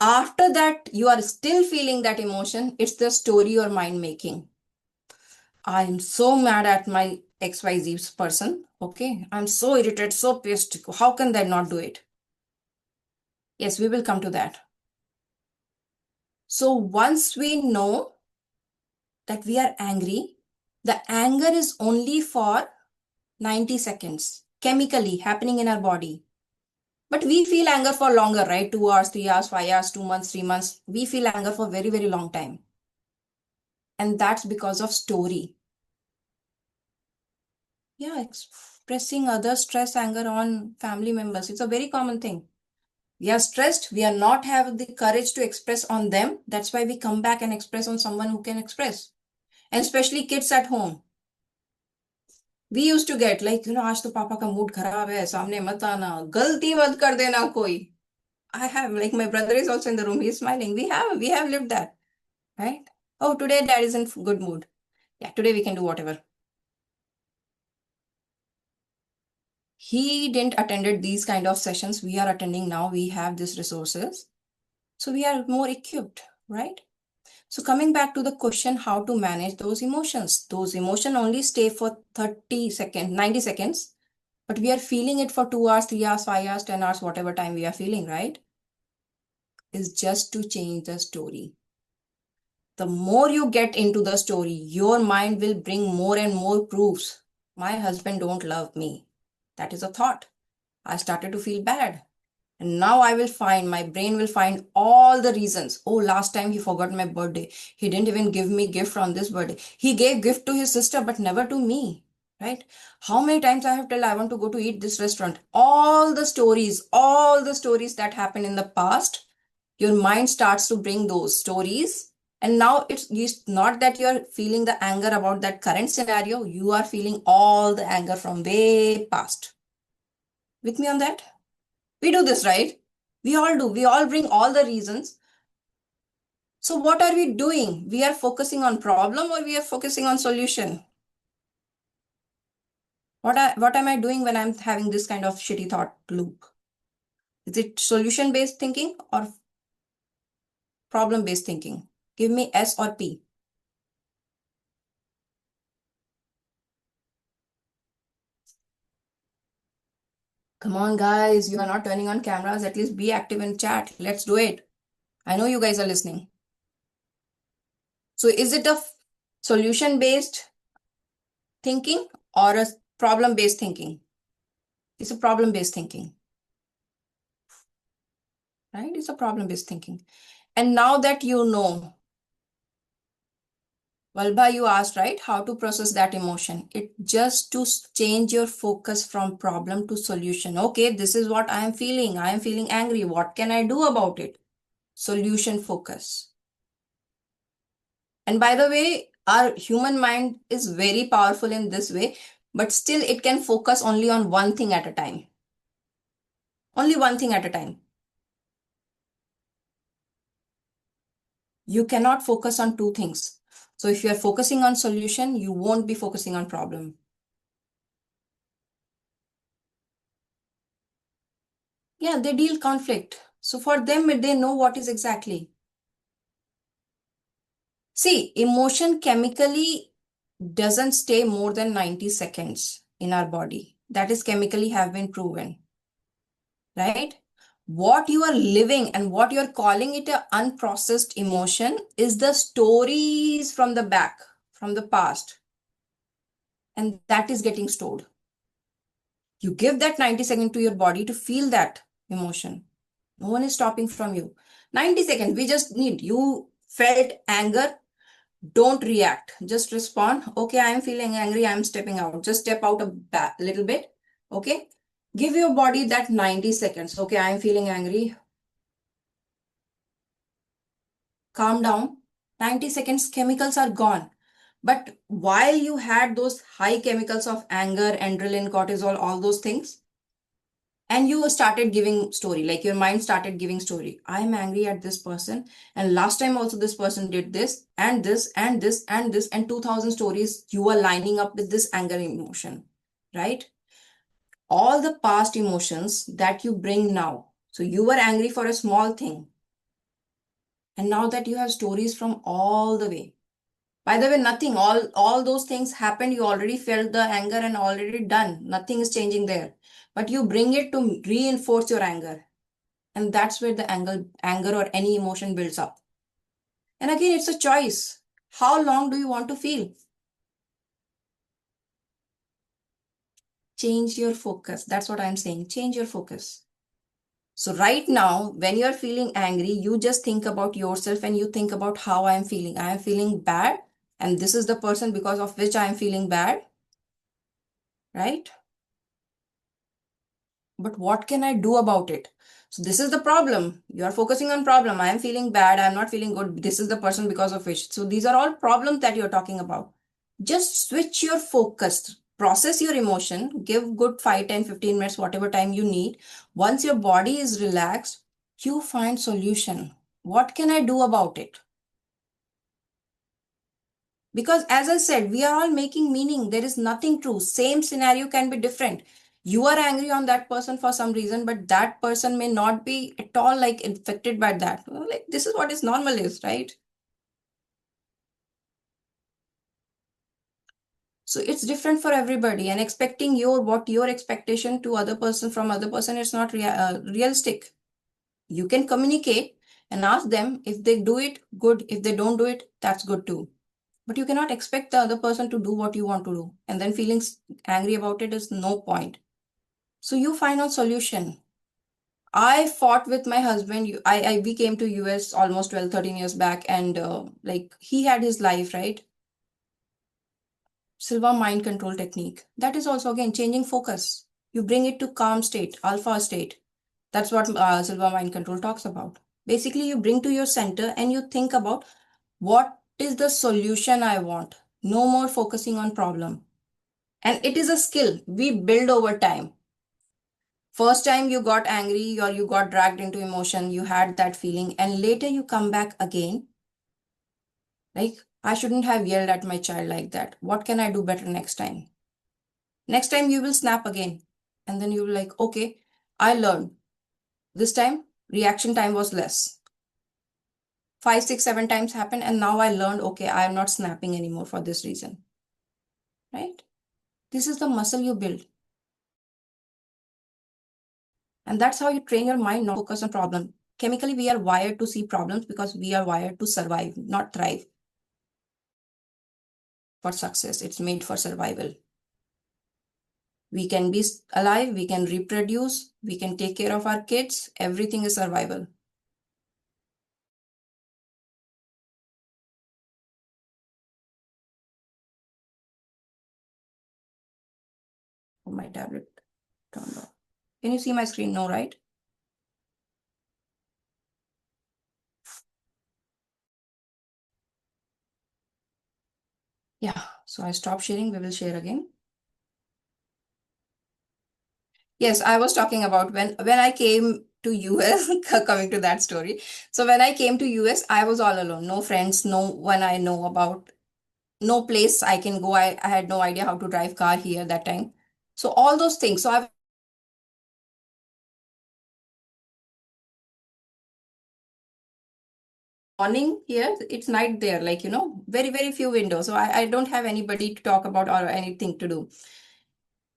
After that, you are still feeling that emotion. It's the story your mind making. I'm so mad at my XYZ person. Okay. I'm so irritated, so pissed. How can they not do it? Yes, we will come to that. So once we know that we are angry, the anger is only for 90 seconds, chemically happening in our body. But we feel anger for longer, right? 2 hours, 3 hours, 5 hours, 2 months, 3 months. We feel anger for very, very long time. And that's because of story. Yeah, expressing other stress, anger on family members. It's a very common thing. We are stressed. We are not have the courage to express on them. That's why we come back and express on someone who can express. And especially kids at home. We used to get like, आज तो पापा का mood खराब है, सामने मत आना, गलती मत कर देना कोई. I have, like my brother is also in the room. He's smiling. We have lived that, right? Oh, today dad is in good mood. Yeah, today we can do whatever. He didn't attended these kind of sessions we are attending now. We have these resources. So we are more equipped, right? So coming back to the question, how to manage those emotions. Those emotions only stay for 30 seconds, 90 seconds, but we are feeling it for 2 hours, 3 hours, 5 hours, 10 hours, whatever time we are feeling, right? Is just to change the story. The more you get into the story, your mind will bring more and more proofs. My husband don't love me. That is a thought. I started to feel bad. And now my brain will find all the reasons. Oh, last time he forgot my birthday. He didn't even give me gift on this birthday. He gave gift to his sister, but never to me, right? How many times I have told I want to go to eat this restaurant? All the stories that happened in the past, your mind starts to bring those stories. And now it's not that you're feeling the anger about that current scenario. You are feeling all the anger from way past. With me on that? We do this, right? We all do. We all bring all the reasons. So what are we doing? We are focusing on problem or we are focusing on solution? What am I doing when I'm having this kind of shitty thought loop? Is it solution-based thinking or problem-based thinking? Give me S or P. Come on, guys. You are not turning on cameras. At least be active in chat. Let's do it. I know you guys are listening. So is it a solution-based thinking or a problem-based thinking? It's a problem-based thinking, right? It's a problem-based thinking. And now that you know, Valbha, you asked, right, how to process that emotion. It just to change your focus from problem to solution. Okay, this is what I am feeling. I am feeling angry. What can I do about it? Solution focus. And by the way, our human mind is very powerful in this way, but still it can focus only on one thing at a time. Only one thing at a time. You cannot focus on two things. So if you are focusing on solution, you won't be focusing on problem. Yeah, they deal conflict. So for them, they know what is exactly. See, emotion chemically doesn't stay more than 90 seconds in our body. That is chemically have been proven, right? What you are living and what you're calling it a unprocessed emotion is the stories from the back, from the past. And that is getting stored. You give that 90 seconds to your body to feel that emotion. No one is stopping from you. 90 seconds, we just need, you felt anger, don't react, just respond. Okay, I am feeling angry, I am stepping out. Just step out a little bit. Okay, give your body that 90 seconds. Okay, I am feeling angry. Calm down. 90 seconds, chemicals are gone. But while you had those high chemicals of anger, adrenaline, cortisol, all those things, and you started giving story, like your mind started giving story. I'm angry at this person, and last time also this person did this and this and this and this, and 2000 stories you are lining up with this anger emotion, right? All the past emotions that you bring now. So you were angry for a small thing, and now that you have stories from all the way. By the way, nothing, all those things happened. You already felt the anger and already done. Nothing is changing there. But you bring it to reinforce your anger. And that's where the anger or any emotion builds up. And again, it's a choice. How long do you want to feel? Change your focus. That's what I'm saying. Change your focus. So right now, when you're feeling angry, you just think about yourself and you think about how I'm feeling. I am feeling bad, and this is the person because of which I am feeling bad, right? But what can I do about it? So this is the problem. You are focusing on problem. I am feeling bad. I'm not feeling good. This is the person because of which. So these are all problems that you're talking about. Just switch your focus. Process your emotion. Give good 5, 10, 15 minutes, whatever time you need. Once your body is relaxed, you find solution. What can I do about it? Because as I said, we are all making meaning. There is nothing true. Same scenario can be different. You are angry on that person for some reason, but that person may not be at all like infected by that. Well, like this is what is normal is, right? So it's different for everybody, and expecting your expectation to other person from other person is not realistic. You can communicate and ask them. If they do it, good. If they don't do it, that's good too. But you cannot expect the other person to do what you want to do, and then feeling angry about it is no point. So you find a solution. I fought with my husband. We came to US almost 12, 13 years back, and like he had his life, right? Silva mind control technique. That is also again changing focus. You bring it to calm state, alpha state. That's what Silva mind control talks about. Basically, you bring to your center and you think about what is the solution I want. No more focusing on problem. And it is a skill we build over time. First time you got angry or you got dragged into emotion, you had that feeling, and later you come back again. Like, I shouldn't have yelled at my child like that. What can I do better next time? Next time you will snap again. And then you're like, okay, I learned. This time, reaction time was less. 5, 6, 7 times happened, and now I learned, okay, I am not snapping anymore for this reason. Right? This is the muscle you build. And that's how you train your mind not to focus on problem. Chemically, we are wired to see problems because we are wired to survive, not thrive. For success, it's made for survival. We can be alive, we can reproduce, we can take care of our kids. Everything is survival. Oh, my tablet turned off. Can you see my screen? No, right? Yeah, so I stopped sharing. We will share again. Yes, I was talking about when I came to US, coming to that story. So when I came to US, I was all alone. No friends, no one I know about, no place I can go. I had no idea how to drive car here that time. So all those things. So I morning here, it's night there, like, very, very few windows. So I don't have anybody to talk about or anything to do.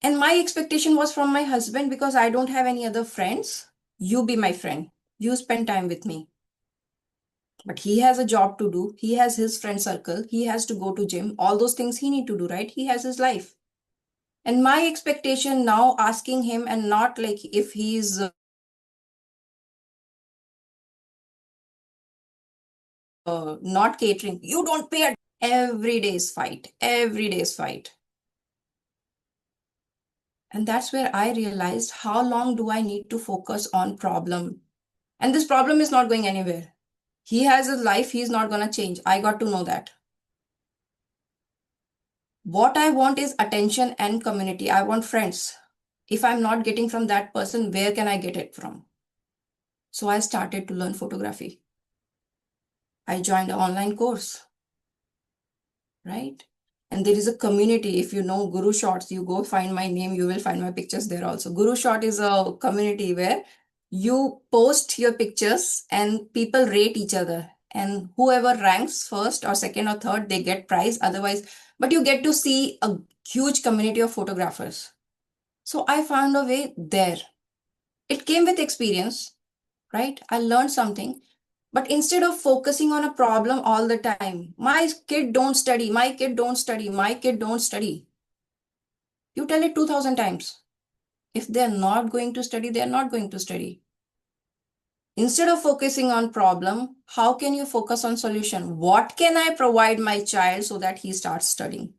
And my expectation was from my husband, because I don't have any other friends. You be my friend. You spend time with me. But he has a job to do. He has his friend circle. He has to go to gym. All those things he need to do, right? He has his life. And my expectation now, asking him, and not like if he's not catering, you don't pay. Every day's fight. Every day's fight. And that's where I realized, how long do I need to focus on problem? And this problem is not going anywhere. He has a life, he's not going to change. I got to know that. What I want is attention and community. I want friends. If I'm not getting from that person, where can I get it from? So I started to learn photography. I joined an online course, right? And there is a community. If you know Guru Shots, you go find my name, you will find my pictures there also. Guru Shot is a community where you post your pictures and people rate each other. And whoever ranks first or second or third, they get prize. Otherwise, but you get to see a huge community of photographers. So I found a way there. It came with experience, right? I learned something. But instead of focusing on a problem all the time, my kid don't study, my kid don't study, my kid don't study. You tell it 2000 times. If they're not going to study, they're not going to study. Instead of focusing on problem, how can you focus on solution? What can I provide my child so that he starts studying?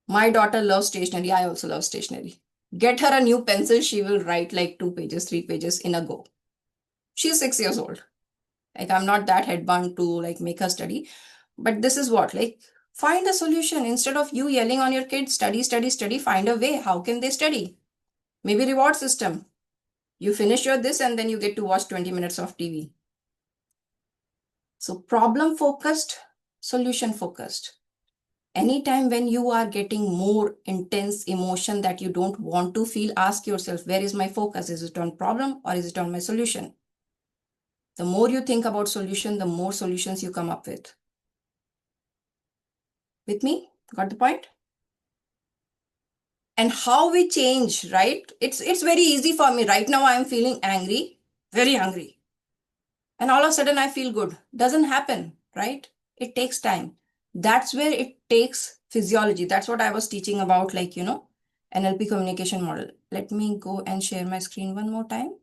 My daughter loves stationery. I also love stationery. Get her a new pencil. She will write like 2 pages, 3 pages in a go. She's 6 years old. Like I'm not that headbound to like make her study. But this is what, like, find a solution. Instead of you yelling on your kids, study, study, study, find a way. How can they study? Maybe reward system. You finish your this and then you get to watch 20 minutes of TV. So problem focused, solution focused. Anytime when you are getting more intense emotion that you don't want to feel, ask yourself, where is my focus? Is it on problem or is it on my solution? The more you think about solution, the more solutions you come up with. With me? Got the point? And how we change, right? It's very easy for me. Right now, I'm feeling angry, very angry. And all of a sudden, I feel good. Doesn't happen, right? It takes time. That's where it takes physiology. That's what I was teaching about, like, NLP communication model. Let me go and share my screen one more time.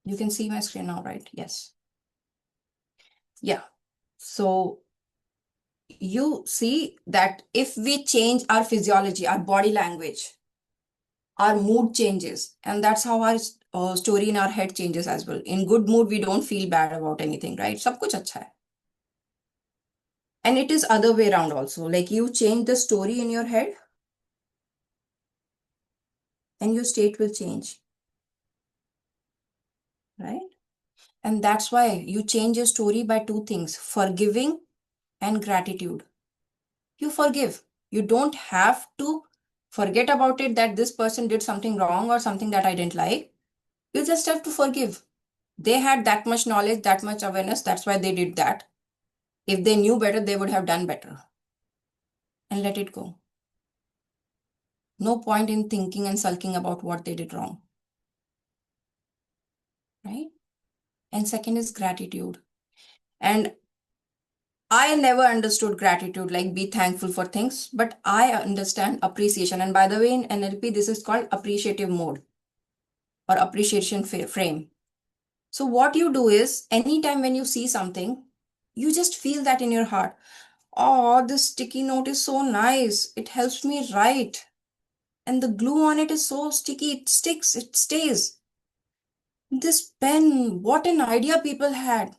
You can see my screen now, right? Yes. Yeah. So you see that if we change our physiology, our body language, our mood changes, and that's how our story in our head changes as well. In good mood, we don't feel bad about anything, right? Sab kuch acha hai. And it is other way around also. Like you change the story in your head and your state will change, right? And that's why you change your story by two things: forgiving and gratitude. You forgive. You don't have to forget about it that this person did something wrong or something that I didn't like. You just have to forgive. They had that much knowledge, that much awareness. That's why they did that. If they knew better, they would have done better. And let it go. No point in thinking and sulking about what they did wrong. Right? And second is gratitude. And I never understood gratitude, like be thankful for things, but I understand appreciation. And by the way, in NLP, this is called appreciative mode or appreciation frame. So what you do is anytime when you see something, you just feel that in your heart. Oh, this sticky note is so nice. It helps me write. And the glue on it is so sticky, it sticks, it stays. This pen, what an idea people had.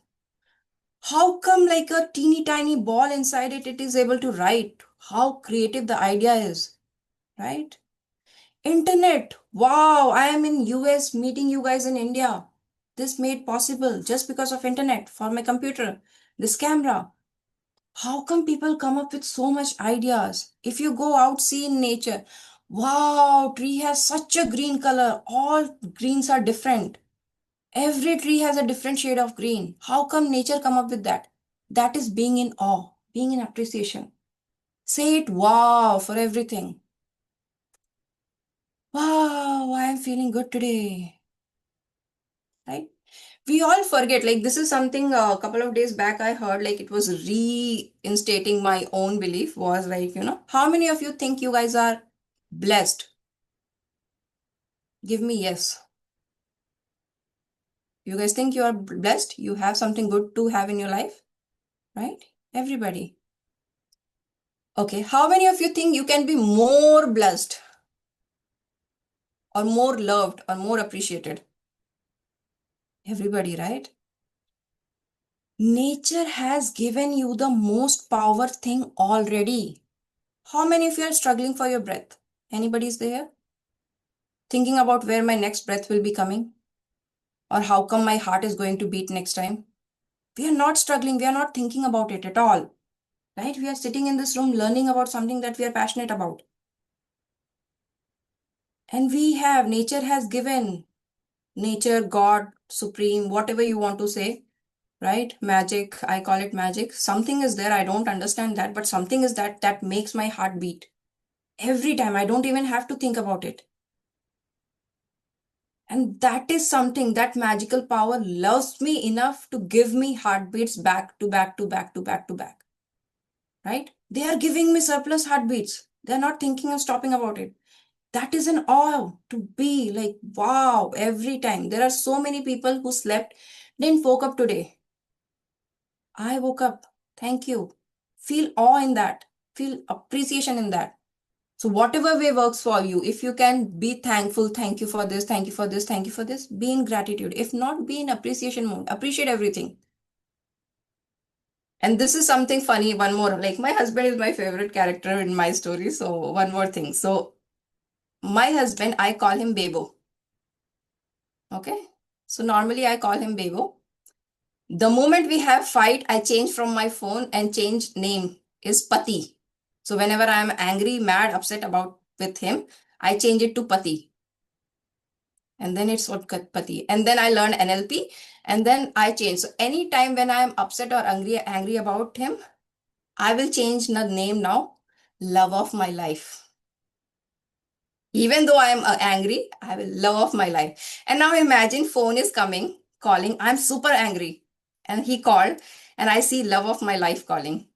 How come like a teeny tiny ball inside it, it is able to write? How creative the idea is, right? Internet, wow, I am in US meeting you guys in India. This made possible just because of internet for my computer, this camera. How come people come up with so much ideas? If you go out, see in nature, wow, tree has such a green color. All greens are different. Every tree has a different shade of green. How come nature come up with that? That is being in awe, being in appreciation. Say it wow for everything. Wow, I am feeling good today. Right? We all forget, like this is something a couple of days back I heard, like it was reinstating my own belief, was like, how many of you think you guys are blessed? Give me yes. You guys think you are blessed? You have something good to have in your life, right? Everybody. Okay, how many of you think you can be more blessed or more loved or more appreciated? Everybody, right? Nature has given you the most power thing already. How many of you are struggling for your breath? Anybody's there? Thinking about where my next breath will be coming? Or how come my heart is going to beat next time? We are not struggling. We are not thinking about it at all. Right? We are sitting in this room learning about something that we are passionate about. And nature has given, nature, God, supreme, whatever you want to say, right? Magic, I call it magic. Something is there. I don't understand that, but something is that makes my heart beat. Every time, I don't even have to think about it. And that is something, that magical power loves me enough to give me heartbeats back to back to back to back to back. Right? They are giving me surplus heartbeats. They're not thinking of stopping about it. That is an awe to be like, wow, every time. There are so many people who slept, didn't woke up today. I woke up. Thank you. Feel awe in that. Feel appreciation in that. So whatever way works for you, if you can be thankful, thank you for this, thank you for this, thank you for this, be in gratitude. If not, be in appreciation mode. Appreciate everything. And this is something funny, one more. Like my husband is my favorite character in my story. So one more thing. So my husband, I call him Bebo. Okay. So normally I call him Bebo. The moment we have fight, I change from my phone and change name is Pati. So whenever I am angry, mad, upset about with him, I change it to Pati. And then it's what Pati. And then I learn NLP and then I change. So anytime when I am upset or angry about him, I will change the name now. Love of my life. Even though I am angry, I will love of my life. And now imagine phone is coming, calling. I'm super angry. And he called and I see love of my life calling.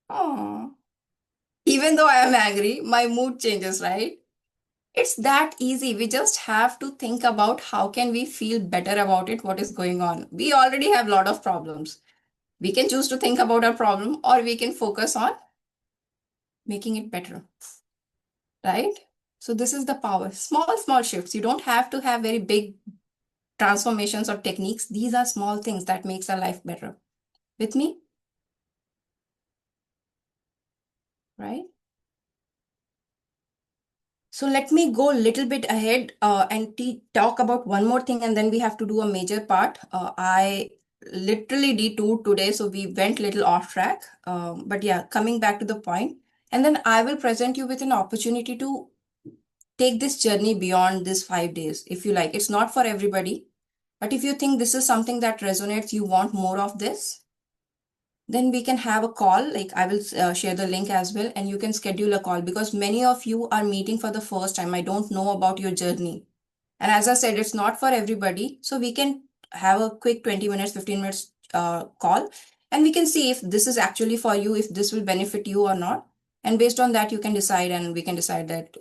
Oh. Even though I am angry, my mood changes, right? It's that easy. We just have to think about how can we feel better about it, what is going on. We already have a lot of problems. We can choose to think about our problem or we can focus on making it better, right? So this is the power. Small, small shifts. You don't have to have very big transformations or techniques. These are small things that makes our life better. With me, right? So let me go a little bit ahead and talk about one more thing, and then we have to do a major part. I literally detoured today, so we went little off track. But yeah, coming back to the point, and then I will present you with an opportunity to take this journey beyond this 5 days, if you like. It's not for everybody, but if you think this is something that resonates, you want more of this, then we can have a call. Like I will share the link as well, and you can schedule a call because many of you are meeting for the first time. I don't know about your journey. And as I said, it's not for everybody. So we can have a quick 20 minutes, 15 minutes call, and we can see if this is actually for you, if this will benefit you or not. And based on that, you can decide, and we can decide that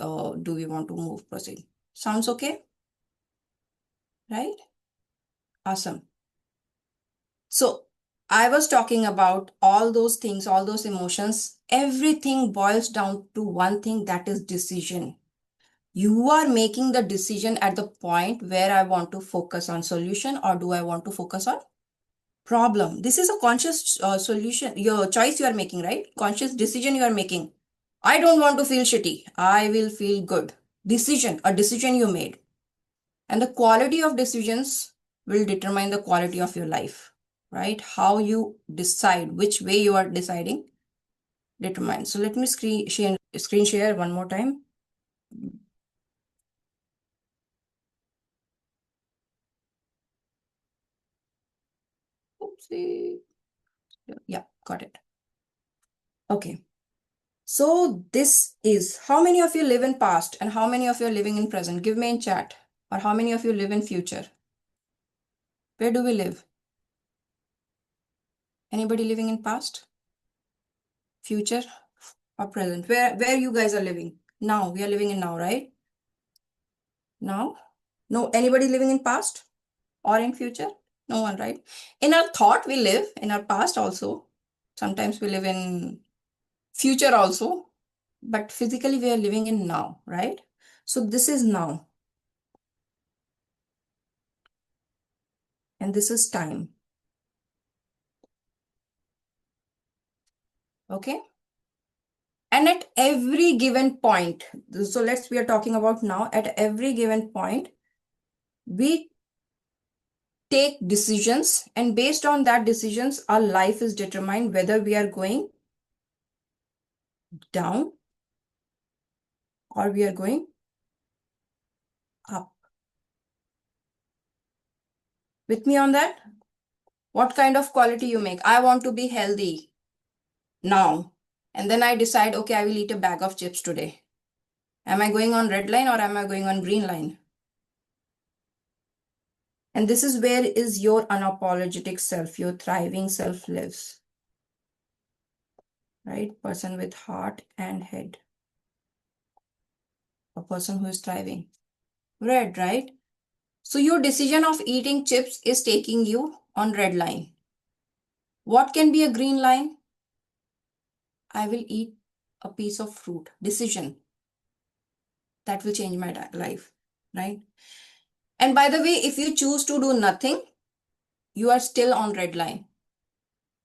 do we want to move, proceed. Sounds okay? Right? Awesome. So I was talking about all those things, all those emotions. Everything boils down to one thing, that is decision. You are making the decision at the point where I want to focus on solution or do I want to focus on problem. This is a conscious solution, your choice you are making, right? Conscious decision you are making. I don't want to feel shitty. I will feel good. Decision, a decision you made. And the quality of decisions will determine the quality of your life, right? How you decide, which way you are deciding determines. So let me screen share one more time. Oopsie. Yeah, got it. Okay. So this is how many of you live in past and how many of you are living in present? Give me in chat. Or how many of you live in future? Where do we live? Anybody living in past, future, or present? Where you guys are living? Now, we are living in now, right? Now? No, anybody living in past or in future? No one, right? In our thought, we live in our past also. Sometimes we live in future also, but physically we are living in now, right? So this is now, and this is time. Okay. And at every given point, so we are talking about now, at every given point, we take decisions, and based on that decisions, our life is determined whether we are going down or we are going up. With me on that? What kind of quality you make? I want to be healthy now. And then I decide, okay, I will eat a bag of chips today. Am I going on red line or am I going on green line? And this is where is your unapologetic self, your thriving self lives. Right? Person with heart and head. A person who is thriving. Red, right? So your decision of eating chips is taking you on red line. What can be a green line? I will eat a piece of fruit. Decision. That will change my life, right? And by the way, if you choose to do nothing, you are still on red line.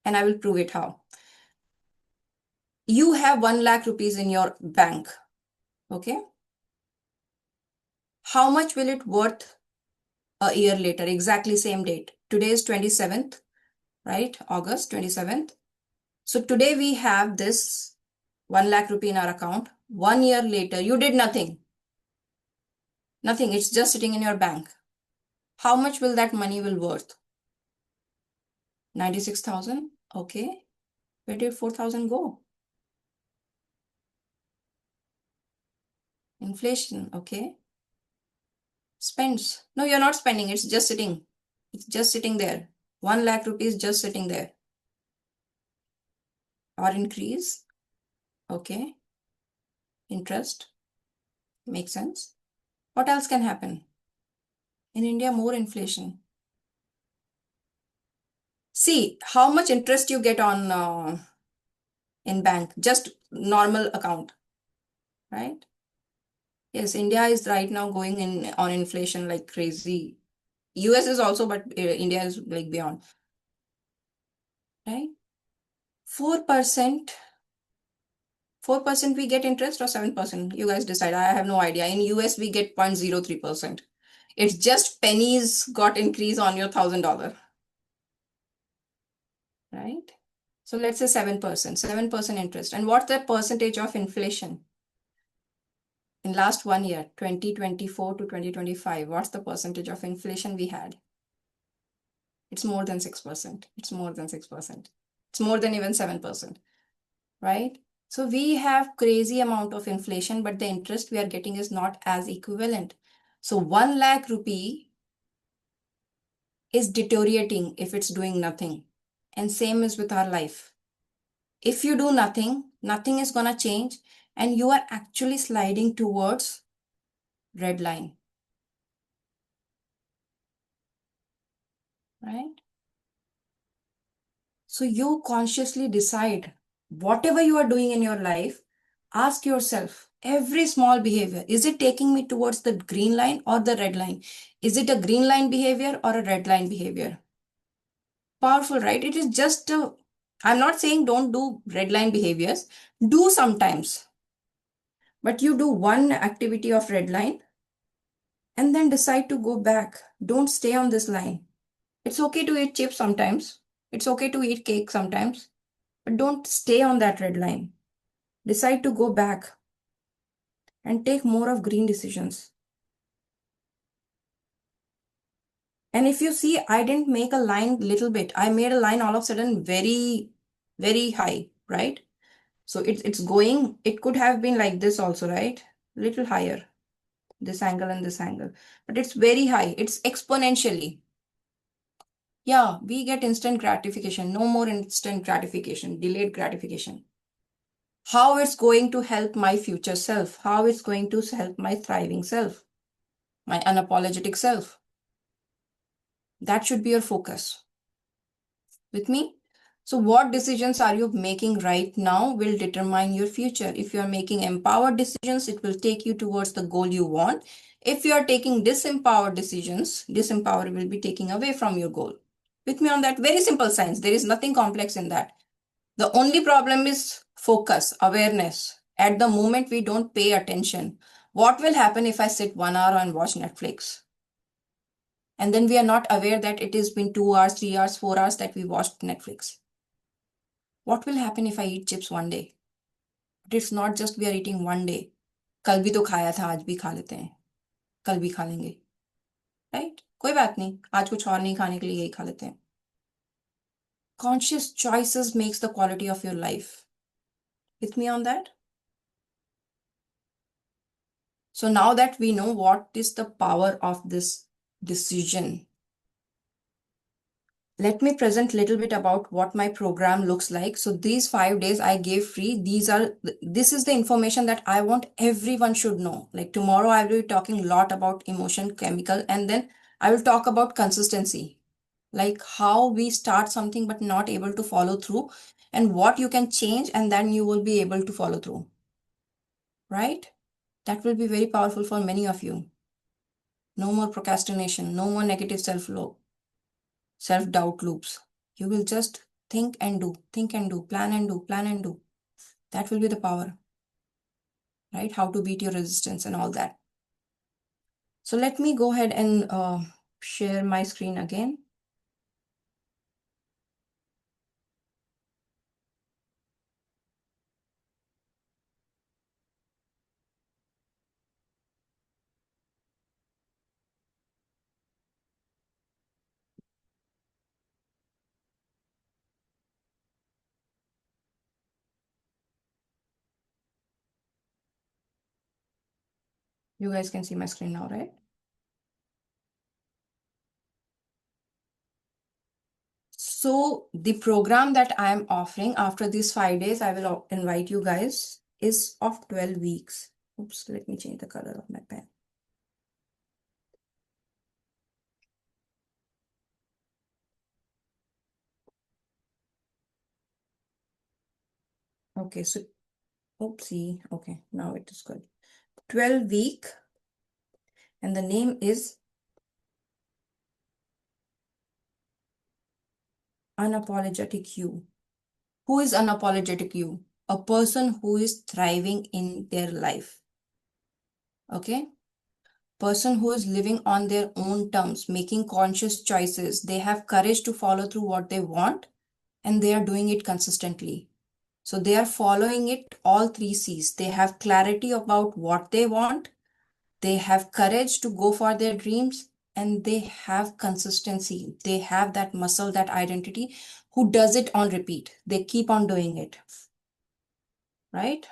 And I will prove it how. You have 1 lakh rupees in your bank. Okay. How much will it worth a year later? Exactly same date. Today is 27th, right? August 27th. So today we have this 1 lakh rupee in our account. 1 year later, you did nothing. Nothing. It's just sitting in your bank. How much will that money will worth? 96,000. Okay. Where did 4,000 go? Inflation. Okay. Spends. No, you're not spending. It's just sitting. It's just sitting there. 1 lakh rupees just sitting there. Or increase. Okay. Interest. Makes sense. What else can happen? In India, more inflation. See how much interest you get on in bank, just normal account, right? Yes, India is right now going in on inflation like crazy. US is also, but India is like beyond, right? 4%, 4% we get interest or 7%? You guys decide. I have no idea. In US, we get 0.03%. It's just pennies got increase on your $1,000, right? So let's say 7%, 7% interest. And what's the percentage of inflation? In last 1 year, 2024 to 2025, what's the percentage of inflation we had? It's more than 6%. It's more than 6%. It's more than even 7%, right? So we have crazy amount of inflation, but the interest we are getting is not as equivalent. So 1 lakh rupee is deteriorating if it's doing nothing. And same is with our life. If you do nothing, nothing is gonna change, and you are actually sliding towards red line, right? So you consciously decide whatever you are doing in your life, ask yourself every small behavior, is it taking me towards the green line or the red line? Is it a green line behavior or a red line behavior? Powerful, right? It is just I'm not saying don't do red line behaviors, do sometimes, but you do one activity of red line and then decide to go back. Don't stay on this line. It's okay to eat chips sometimes. It's okay to eat cake sometimes, but don't stay on that red line. Decide to go back and take more of green decisions. And if you see, I didn't make a line little bit. I made a line all of a sudden very, very high, right? So it's going, it could have been like this also, right? Little higher, this angle and this angle, but it's very high. It's exponentially. Yeah, we get instant gratification. No more instant gratification, delayed gratification. How it's going to help my future self, how it's going to help my thriving self, my unapologetic self. That should be your focus. With me? So what decisions are you making right now will determine your future. If you are making empowered decisions, it will take you towards the goal you want. If you are taking disempowered decisions, disempowered will be taking away from your goal. With me on that? Very simple science. There is nothing complex in that. The only problem is focus, awareness. At the moment, we don't pay attention. What will happen if I sit 1 hour and watch Netflix? And then we are not aware that it has been 2 hours, 3 hours, 4 hours that we watched Netflix. What will happen if I eat chips one day? But it's not just we are eating one day. कल भी तो खाया था, आज भी खा लेते हैं, कल भी खा लेंगे, राइट? कोई बात नहीं, आज कुछ और नहीं खाने के लिए यही खा लेते हैं. Conscious choices makes the quality of your life. With me on that? So now that we know what is the power of this decision, let me present a little bit about what my program looks like. So these 5 days I gave free. This is the information that I want everyone should know. Like tomorrow I will be talking a lot about emotion, chemical, and then I will talk about consistency. Like how we start something but not able to follow through, and what you can change and then you will be able to follow through. Right? That will be very powerful for many of you. No more procrastination, no more negative self-doubt loops. You will just think and do, plan and do, plan and do. That will be the power, right? How to beat your resistance and all that. So let me go ahead and share my screen again. You guys can see my screen now, right? So the program that I am offering after these 5 days, I will invite you guys, is of 12 weeks. Oops, let me change the color of my pen. Okay, so oopsie. Okay, now it is good. 12-week, and the name is Unapologetic You. Who is unapologetic you? A person who is thriving in their life. Okay? Person who is living on their own terms, making conscious choices. They have courage to follow through what they want, and they are doing it consistently. So they are following it all 3 C's. They have clarity about what they want. They have courage to go for their dreams, and they have consistency. They have that muscle, that identity, who does it on repeat. They keep on doing it. Right?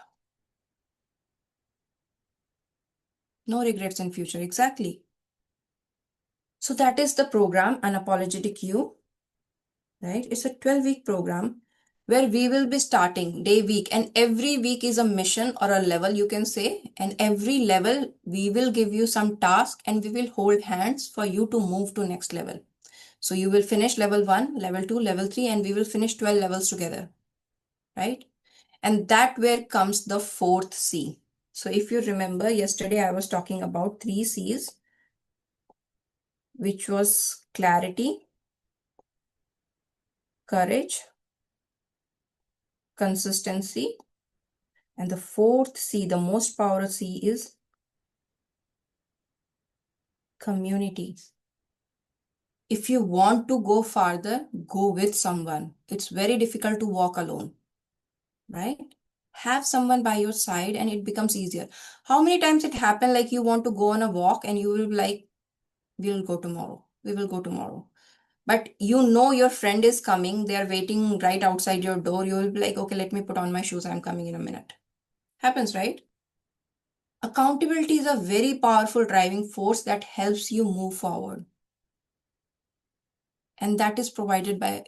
No regrets in future. Exactly. So that is the program, Unapologetic You. Right? It's a 12-week program where we will be starting day week, and every week is a mission or a level, you can say, and every level we will give you some task and we will hold hands for you to move to next level. So you will finish level 1, level 2, level 3, and we will finish 12 levels together, right? And that where comes the 4th C. So if you remember, yesterday I was talking about 3 C's, which was clarity, courage, consistency, and the 4th C, the most powerful C, is community. If you want to go farther, go with someone. It's very difficult to walk alone, right? Have someone by your side and it becomes easier. How many times it happened like you want to go on a walk and you will be like, we'll go tomorrow. We will go tomorrow. But you know your friend is coming. They are waiting right outside your door. You will be like, okay, let me put on my shoes. I'm coming in a minute. Happens, right? Accountability is a very powerful driving force that helps you move forward. And that is provided by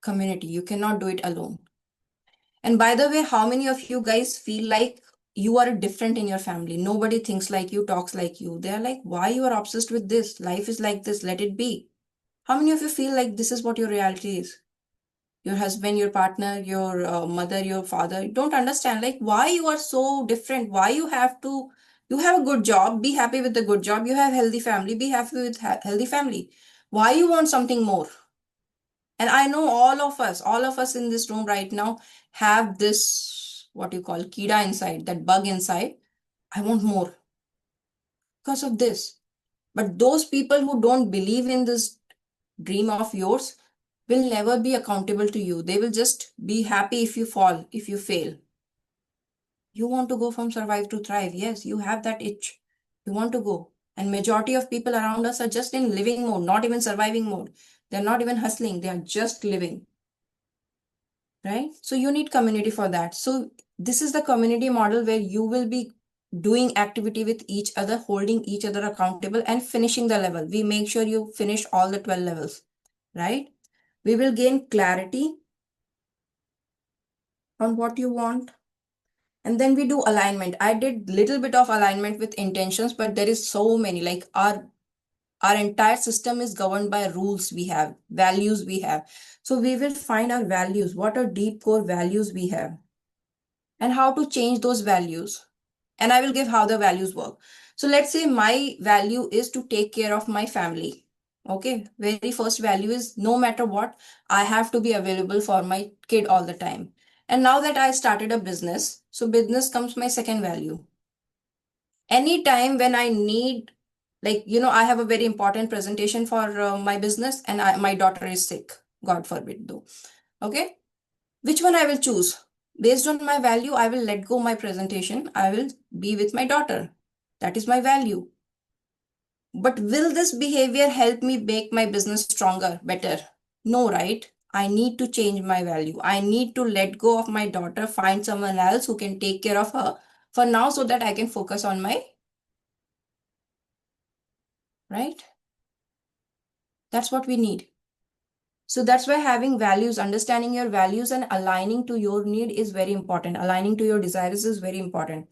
community. You cannot do it alone. And by the way, how many of you guys feel like you are different in your family? Nobody thinks like you, talks like you. They're like, why you are obsessed with this? Life is like this. Let it be. How many of you feel like this is what your reality is? your husband, your partner, your mother, your father don't understand like why you are so different, why you have to, you have a good job, be happy with the good job, you have healthy family, be happy with healthy family. Why you want something more? And I know all of us in this room right now have this, what you call kida inside, that bug inside. I want more because of this. But those people who don't believe in this dream of yours will never be accountable to you. They will just be happy if you fall, if you fail. You want to go from survive to thrive. Yes, you have that itch. You want to go. And majority of people around us are just in living mode, not even surviving mode. They're not even hustling. They are just living. Right? So you need community for that. So this is the community model where you will be doing activity with each other, holding each other accountable and finishing the level. We make sure you finish all the 12 levels, right? We will gain clarity on what you want. And then we do alignment. I did little bit of alignment with intentions, but there is so many, like our entire system is governed by rules we have, values we have. So we will find our values, what are deep core values we have, and how to change those values. And I will give how the values work. So let's say my value is to take care of my family. Okay, very first value is no matter what, I have to be available for my kid all the time. And now that I started a business, so business comes my second value. Anytime when I need, like, I have a very important presentation for my business and my daughter is sick, God forbid though. Okay, which one I will choose? Based on my value, I will let go my presentation. I will be with my daughter. That is my value. But will this behavior help me make my business stronger, better? No, right? I need to change my value. I need to let go of my daughter, find someone else who can take care of her for now so that I can focus on my, right? That's what we need. So that's why having values, understanding your values and aligning to your need is very important. Aligning to your desires is very important.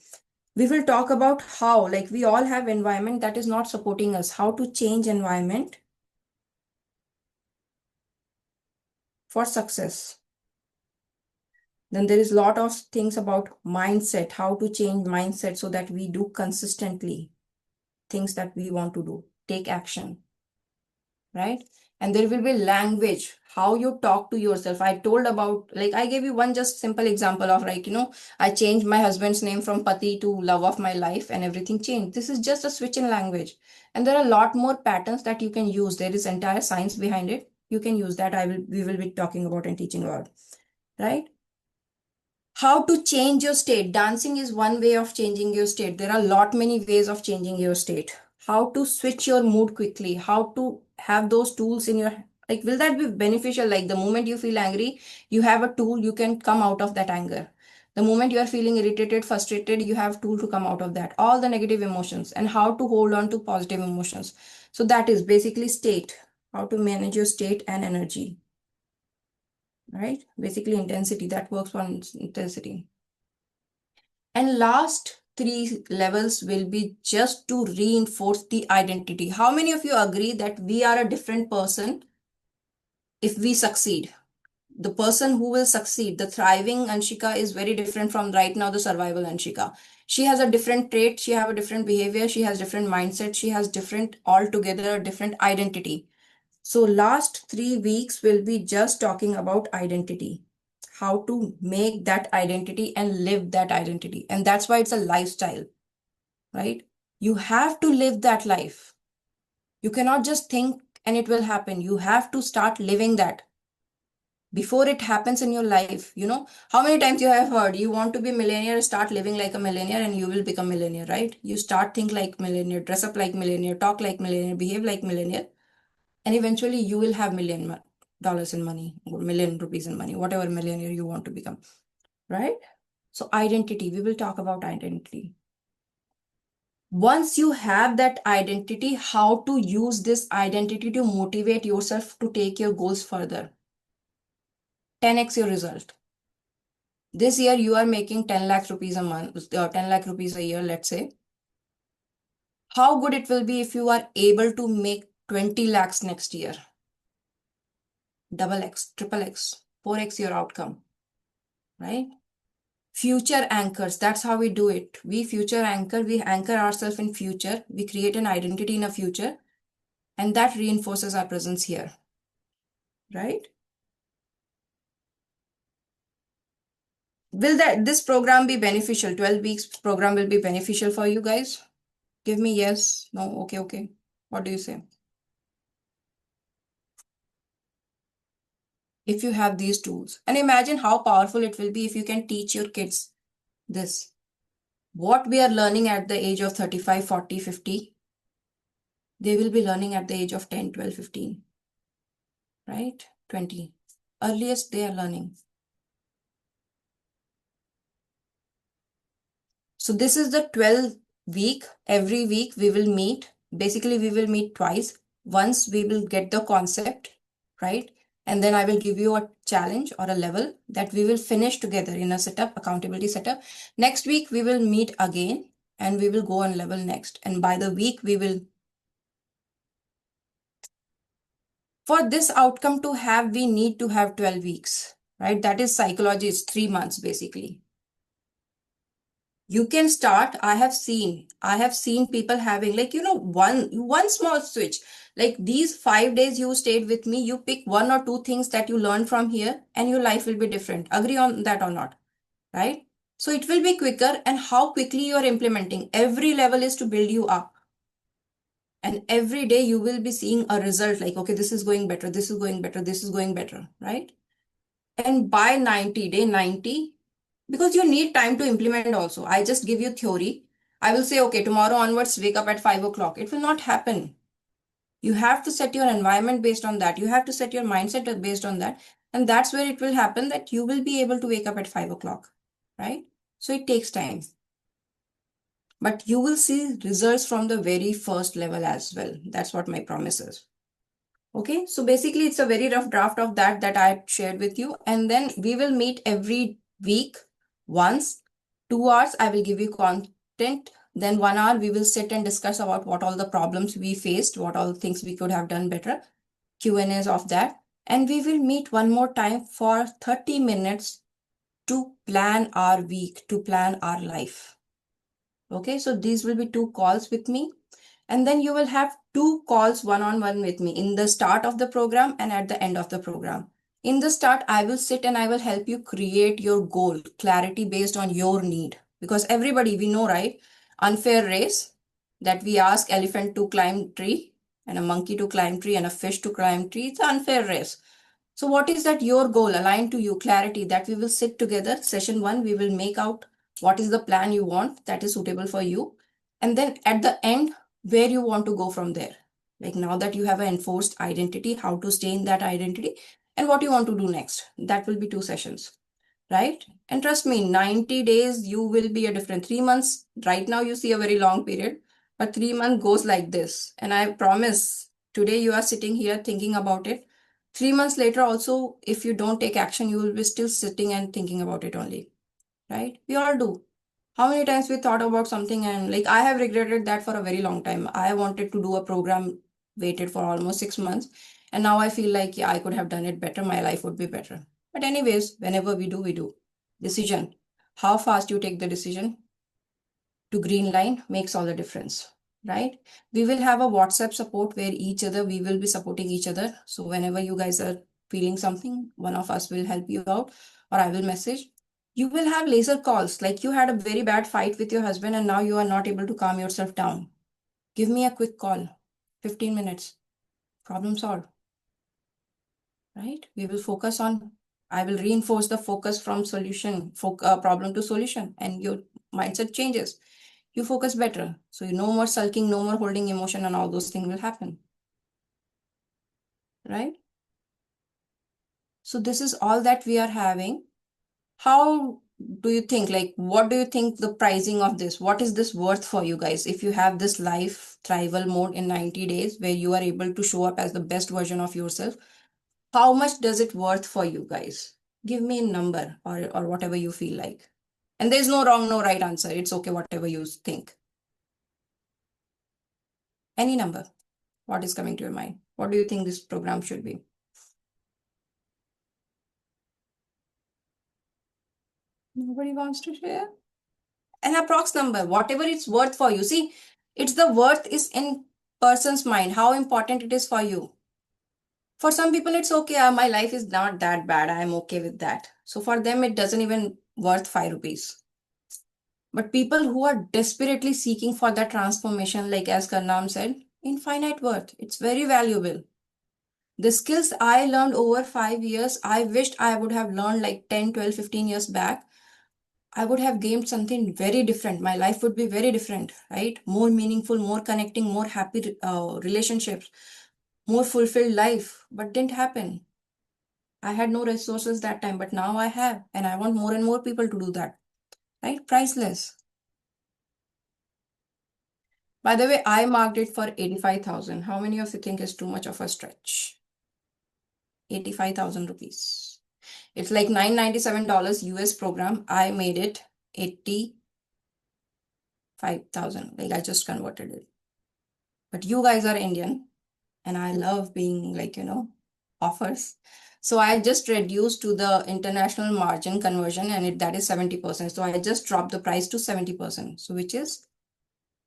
We will talk about how, like, we all have environment that is not supporting us, how to change environment for success. Then there is a lot of things about mindset, how to change mindset so that we do consistently things that we want to do, take action, right? And there will be language, how you talk to yourself. I told about, like, I gave you one just simple example of, like, I changed my husband's name from Pati to love of my life and everything changed. This is just a switch in language. And there are a lot more patterns that you can use. There is entire science behind it. You can use that. We will be talking about and teaching about, right? How to change your state. Dancing is one way of changing your state. There are a lot many ways of changing your state. How to switch your mood quickly. How to have those tools in your, like, will that be beneficial? Like the moment you feel angry, you have a tool, you can come out of that anger. The moment you are feeling irritated, frustrated, you have tool to come out of that. All the negative emotions and how to hold on to positive emotions. So that is basically state. How to manage your state and energy. Right? Basically intensity. That works on intensity. And last three levels will be just to reinforce the identity. How many of you agree that we are a different person if we succeed? The person who will succeed, the thriving Anshika is very different from right now the survival Anshika. She has a different trait, she have a different behavior, she has different mindset, she has different altogether different identity. So last 3 weeks will be just talking about identity, how to make that identity and live that identity. And that's why it's a lifestyle, right? You have to live that life. You cannot just think and it will happen. You have to start living that before it happens in your life. How many times you have heard you want to be millionaire, start living like a millionaire and you will become millionaire, right? You start think like millionaire, dress up like millionaire, talk like millionaire, behave like millionaire, and eventually you will have $1 million in money or $1 million in money, whatever millionaire you want to become, right? So identity, we will talk about identity. Once you have that identity, how to use this identity to motivate yourself to take your goals further. 10x your result. This year you are making 10 lakh rupees a month, 10 lakh rupees a year, let's say. How good it will be if you are able to make 20 lakhs next year. Double X, triple X. 4x your outcome, right? Future anchors, that's how we do it. We future anchor, we anchor ourselves in future, we create an identity in a future, and that reinforces our presence here, right? Will this program be beneficial? 12 weeks program will be beneficial for you guys? Give me yes, no, okay, okay. What do you say? If you have these tools, and imagine how powerful it will be if you can teach your kids this. What we are learning at the age of 35, 40, 50, they will be learning at the age of 10, 12, 15, right? 20. Earliest they are learning. So this is the 12 week. Every week we will meet. Basically, we will meet twice. Once we will get the concept, right? And then I will give you a challenge or a level that we will finish together in a setup, accountability setup. Next week, we will meet again and we will go on level next. And by the week, we will, for this outcome to have, we need to have 12 weeks, right? That is psychology. It's 3 months basically. You can start. I have seen people having, like, one small switch. Like these 5 days you stayed with me, you pick one or two things that you learn from here and your life will be different. Agree on that or not, right? So it will be quicker, and how quickly you are implementing. Every level is to build you up. And every day you will be seeing a result, like, okay, this is going better, this is going better, this is going better, right? And by 90, day 90, because you need time to implement also. I just give you theory. I will say, okay, tomorrow onwards, wake up at 5 o'clock. It will not happen. You have to set your environment based on that. You have to set your mindset based on that. And that's where it will happen, that you will be able to wake up at 5 o'clock, right? So it takes time. But you will see results from the very first level as well. That's what my promise is. Okay, so basically it's a very rough draft of that I shared with you. And then we will meet every week once. 2 hours, I will give you content. Then 1 hour, we will sit and discuss about what all the problems we faced, what all things we could have done better, Q&As of that. And we will meet one more time for 30 minutes to plan our week, to plan our life. Okay, so these will be 2 calls with me. And then you will have 2 calls one-on-one with me in the start of the program and at the end of the program. In the start, I will sit and I will help you create your goal, clarity based on your need. Because everybody, we know, right? Unfair race, that we ask elephant to climb tree and a monkey to climb tree and a fish to climb tree. It's an unfair race. So what is that your goal aligned to you, clarity, that we will sit together. Session 1, we will make out what is the plan you want that is suitable for you. And then at the end, where you want to go from there. Like now that you have an enforced identity, how to stay in that identity and what you want to do next. That will be 2 sessions, right? And trust me, 90 days, you will be a different. 3 months, right now you see a very long period, but 3 months goes like this. And I promise, today you are sitting here thinking about it. 3 months later also, if you don't take action, you will be still sitting and thinking about it only, right? We all do. How many times we thought about something and, like, I have regretted that for a very long time. I wanted to do a program, waited for almost 6 months, and now I feel like, yeah, I could have done it better. My life would be better. But anyways, whenever we do, we do. Decision. How fast you take the decision to green line makes all the difference, right? We will have a WhatsApp support where we will be supporting each other. So whenever you guys are feeling something, one of us will help you out, or I will message. You will have laser calls, like you had a very bad fight with your husband and now you are not able to calm yourself down. Give me a quick call, 15 minutes, problem solved, right? We will focus on, I will reinforce the focus from problem to solution, and your mindset changes. You focus better. So you no more sulking, no more holding emotion, and all those things will happen, right? So this is all that we are having. How do you think, like, what do you think the pricing of this? What is this worth for you guys? If you have this life thrival mode in 90 days where you are able to show up as the best version of yourself, how much does it worth for you guys? Give me a number, or whatever you feel like. And there's no wrong, no right answer. It's okay, whatever you think. Any number. What is coming to your mind? What do you think this program should be? Nobody wants to share. An approx number, whatever it's worth for you. See, it's the worth is in person's mind, how important it is for you. For some people, it's okay. My life is not that bad. I'm okay with that. So for them, it doesn't even worth 5 rupees. But people who are desperately seeking for that transformation, like as Karnam said, infinite worth. It's very valuable. The skills I learned over 5 years, I wished I would have learned like 10, 12, 15 years back. I would have gained something very different. My life would be very different, right? More meaningful, more connecting, more happy relationships, more fulfilled life. But didn't happen. I had no resources that time, but now I have, and I want more and more people to do that, right? Priceless. By the way, I marked it for 85,000. How many of you think is too much of a stretch? 85,000 rupees. It's like $997 US program. I made it 85,000. Like I just converted it. But you guys are Indian, and I love being like, offers. So I just reduced to the international margin conversion, and that is 70%. So I just dropped the price to 70%. So which is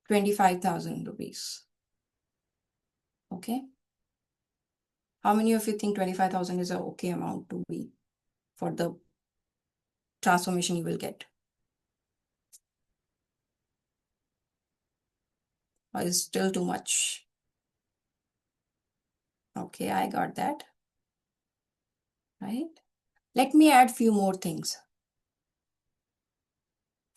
25,000 rupees. Okay. How many of you think 25,000 is a okay amount to be for the transformation you will get? Or is still too much? Okay, I got that. Right. Let me add few more things.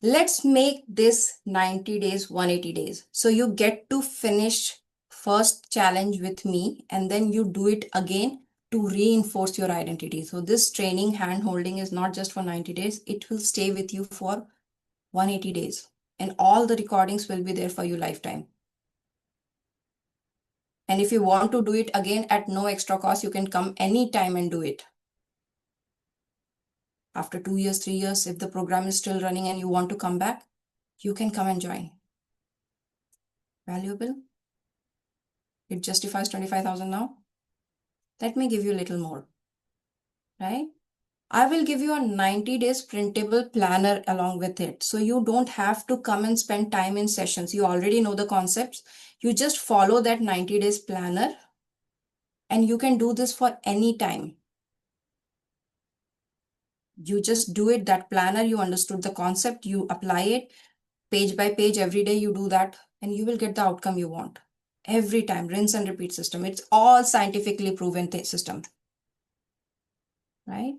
Let's make this 90 days, 180 days. So you get to finish first challenge with me, and then you do it again to reinforce your identity. So this training hand holding is not just for 90 days. It will stay with you for 180 days. And all the recordings will be there for you lifetime. And if you want to do it again at no extra cost, you can come anytime and do it. After 2 years, 3 years, if the program is still running and you want to come back, you can come and join. Valuable? It justifies 25,000 now. Let me give you a little more, right? I will give you a 90 days printable planner along with it. So you don't have to come and spend time in sessions. You already know the concepts. You just follow that 90 days planner, and you can do this for any time. You just do it, that planner, you understood the concept, you apply it page by page every day, you do that, and you will get the outcome you want. Every time, rinse and repeat system. It's all scientifically proven system, right?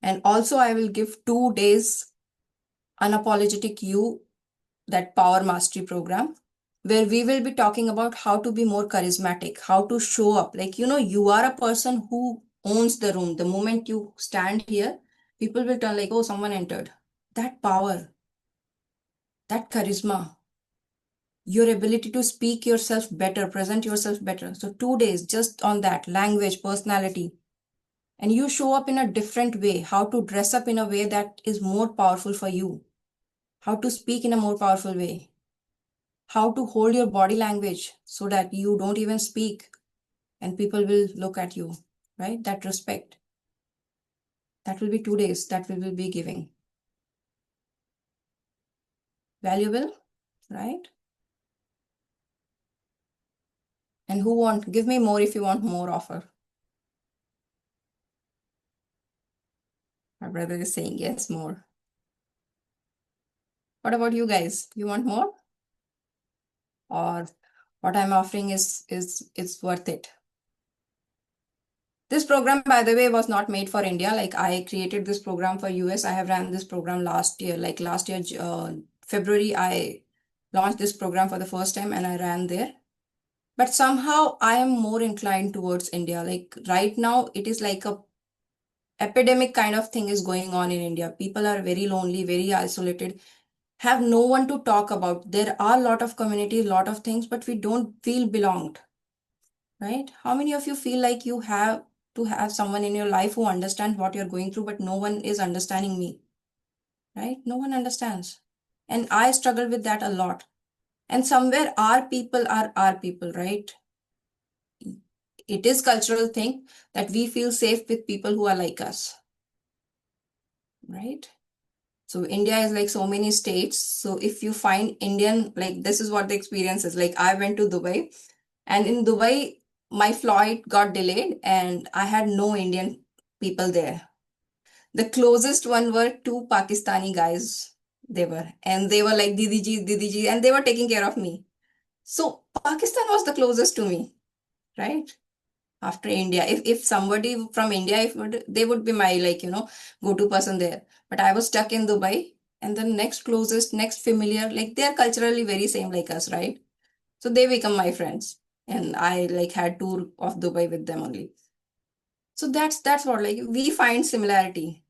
And also I will give 2 days unapologetic you, that power mastery program, where we will be talking about how to be more charismatic, how to show up. Like, you are a person who owns the room. The moment you stand here, people will turn like, oh, someone entered. That power, that charisma, your ability to speak yourself better, present yourself better. So 2 days just on that language, personality, and you show up in a different way, how to dress up in a way that is more powerful for you, how to speak in a more powerful way, how to hold your body language so that you don't even speak and people will look at you, right? That respect. That will be 2 days that we will be giving. Valuable, right? And who want, give me more if you want more offer. My brother is saying yes, more. What about you guys? You want more? Or what I'm offering is it's worth it? This program, by the way, was not made for India. Like I created this program for US. I have ran this program last year. Like last year, February, I launched this program for the first time and I ran there. But somehow I am more inclined towards India. Like right now, it is like a epidemic kind of thing is going on in India. People are very lonely, very isolated, have no one to talk about. There are a lot of communities, lot of things, but we don't feel belonged, right? How many of you feel like you have to have someone in your life who understands what you're going through, but no one is understanding me, right? No one understands. And I struggle with that a lot. And somewhere our people, right? It is cultural thing that we feel safe with people who are like us. right? So India is like so many states. So if you find Indian, like this is what the experience is. Like I went to Dubai, and in Dubai, my flight got delayed and I had no Indian people there. The closest one were two Pakistani guys. And they were like Didi ji, and they were taking care of me. So Pakistan was the closest to me, right? After India. If somebody from India, if would they would be my like, go-to person there. But I was stuck in Dubai, and the next closest, next familiar, like they are culturally very same like us, right? So they become my friends. And I like had tour of Dubai with them only. So that's what like we find similarity.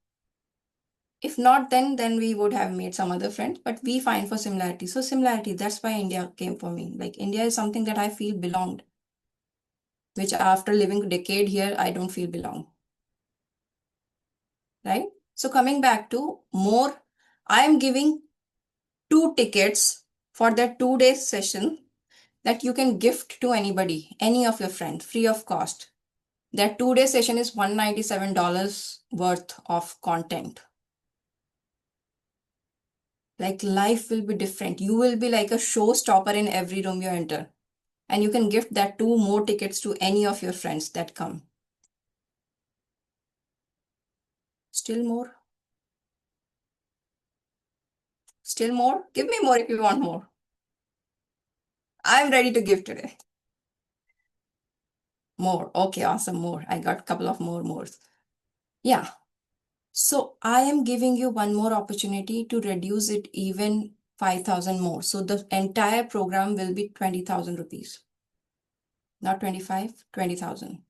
If not, then we would have made some other friends, but we find for similarity. So similarity, that's why India came for me. Like India is something that I feel belonged, which after living a decade here, I don't feel belong. Right? So coming back to more, I am giving 2 tickets for that 2 day session that you can gift to anybody, any of your friends, free of cost. That 2 day session is $197 worth of content. Like life will be different. You will be like a showstopper in every room you enter. And you can gift that 2 more tickets to any of your friends that come. Still more? Still more? Give me more if you want more. I'm ready to give today. More. Okay, awesome. More. I got a couple of mores. Yeah. So I am giving you one more opportunity to reduce it even 5,000 more. So the entire program will be 20,000 rupees. Not 25, 20,000.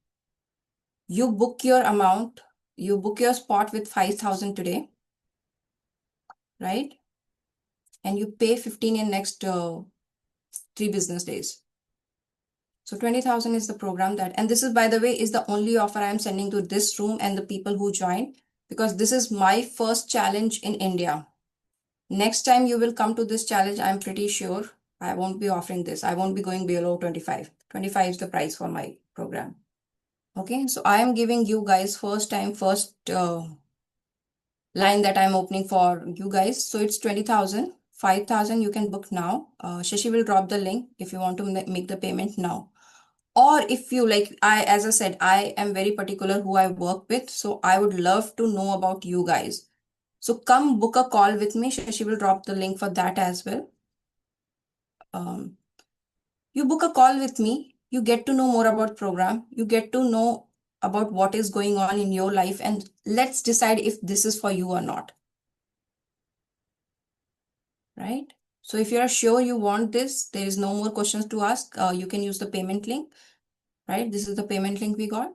You book your amount, you book your spot with 5,000 today, right? And you pay 15 in next 3 business days. So 20,000 is the program that, and this is, by the way, is the only offer I am sending to this room and the people who join, because this is my first challenge in India. Next time you will come to this challenge, I'm pretty sure I won't be offering this. I won't be going below 25. 25 is the price for my program. Okay, so I am giving you guys first time, first line that I'm opening for you guys. So it's 20,000, 5,000 you can book now. Shashi will drop the link if you want to make the payment now. Or if you like, as I said, I am very particular who I work with. So I would love to know about you guys. So come book a call with me. Shashi will drop the link for that as well. You book a call with me. You get to know more about program. You get to know about what is going on in your life, and let's decide if this is for you or not. Right? So if you're sure you want this, there is no more questions to ask. You can use the payment link. Right? This is the payment link we got.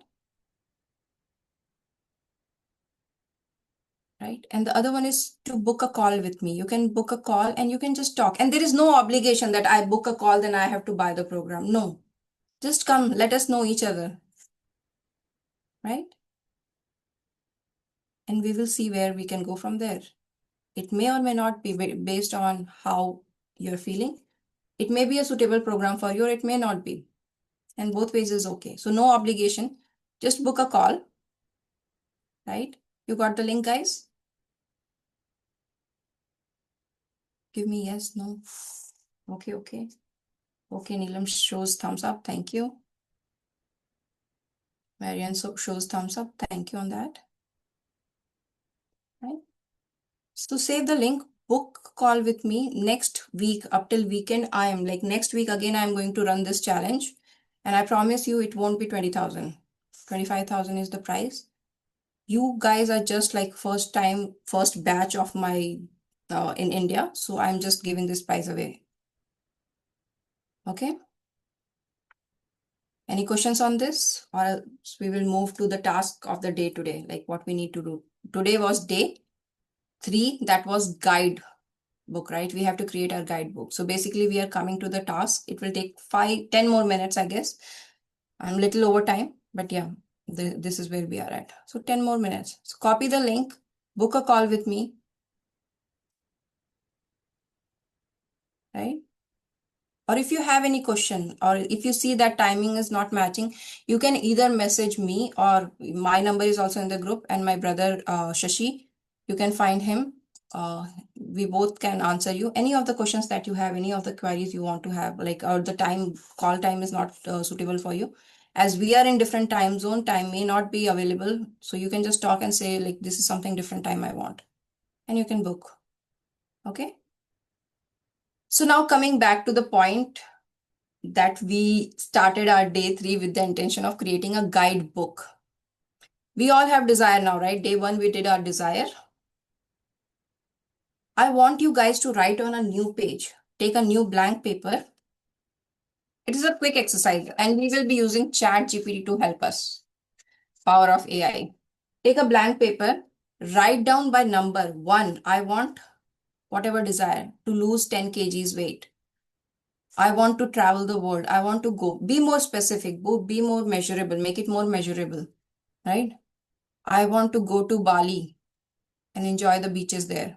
Right? And the other one is to book a call with me. You can book a call and you can just talk. And there is no obligation that I book a call, then I have to buy the program. No, just come, let us know each other. Right? And we will see where we can go from there. It may or may not be based on how you're feeling. It may be a suitable program for you, or it may not be. And both ways is okay. So no obligation. Just book a call. Right? You got the link, guys? Give me yes, no. Okay, okay. Okay, Neelam shows thumbs up. Thank you. Marian shows thumbs up. Thank you on that. Right? So save the link, book call with me next week up till weekend. I am like next week again, I'm going to run this challenge. And I promise you it won't be 20,000. 25,000 is the price. You guys are just like first batch of my in India. So I'm just giving this price away. Okay. Any questions on this? Or else we will move to the task of the day today, like what we need to do. Today was day 3, that was guide book, right? We have to create our guidebook. So basically we are coming to the task. It will take 10 more minutes, I guess. I'm little over time, but yeah, this is where we are at. So 10 more minutes. So copy the link, book a call with me, right? Or if you have any question, or if you see that timing is not matching, you can either message me, or my number is also in the group, and my brother Shashi. You can find him. We both can answer you any of the questions that you have, any of the queries you want to have, like, or the call time is not suitable for you. As we are in different time zone, time may not be available. So you can just talk and say, like, this is something different time I want. And you can book. Okay. So now coming back to the point that we started our day 3 with the intention of creating a guidebook. We all have desire now, right? Day 1, we did our desire. I want you guys to write on a new page. Take a new blank paper. It is a quick exercise and we will be using ChatGPT to help us. Power of AI. Take a blank paper. Write down by number 1. I want whatever desire to lose 10 kgs weight. I want to travel the world. I want to go. Be more specific. Be more measurable. Make it more measurable, right? I want to go to Bali and enjoy the beaches there.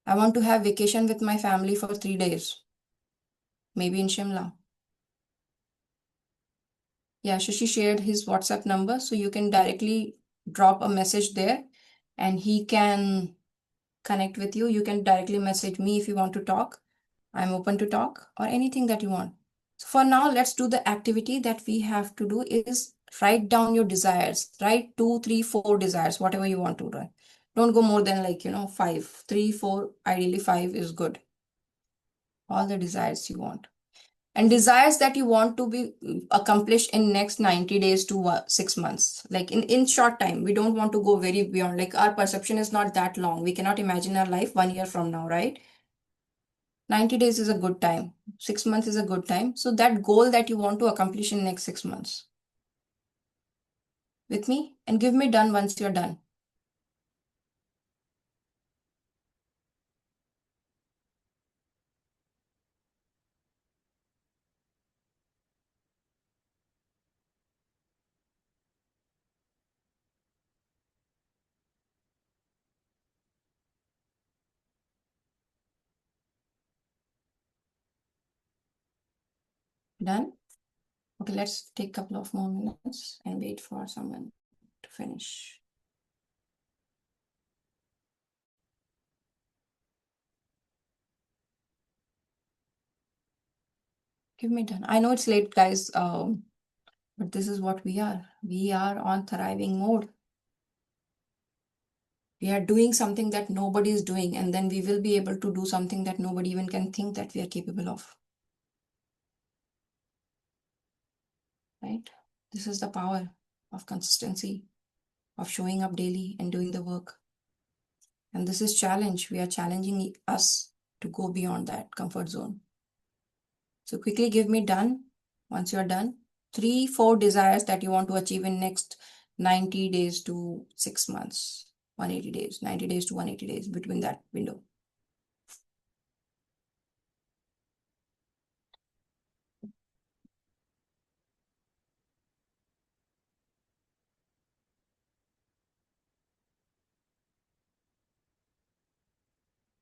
I want to have vacation with my family for 3 days, maybe in Shimla. Yeah, Shashi shared his WhatsApp number, so you can directly drop a message there and he can connect with you. You can directly message me if you want to talk. I'm open to talk or anything that you want. So for now, let's do the activity that we have to do is write down your desires. Write 2, 3, 4 desires, whatever you want to write. Don't go more than, like, 5. 3, 4, ideally 5 is good. All the desires you want. And desires that you want to be accomplished in next 90 days to 6 months. Like in short time, we don't want to go very beyond. Like, our perception is not that long. We cannot imagine our life 1 year from now, right? 90 days is a good time. 6 months is a good time. So that goal that you want to accomplish in next 6 months. With me? And give me done once you're done. Done? Okay, let's take a couple of more minutes and wait for someone to finish. Give me done. I know it's late, guys, but this is what we are. We are on thriving mode. We are doing something that nobody is doing, and then we will be able to do something that nobody even can think that we are capable of. Right? This is the power of consistency, of showing up daily and doing the work. And this is challenge. We are challenging us to go beyond that comfort zone. So quickly give me done. Once you're done, 3, 4 desires that you want to achieve in next 90 days to 6 months, 180 days, 90 days to 180 days, between that window.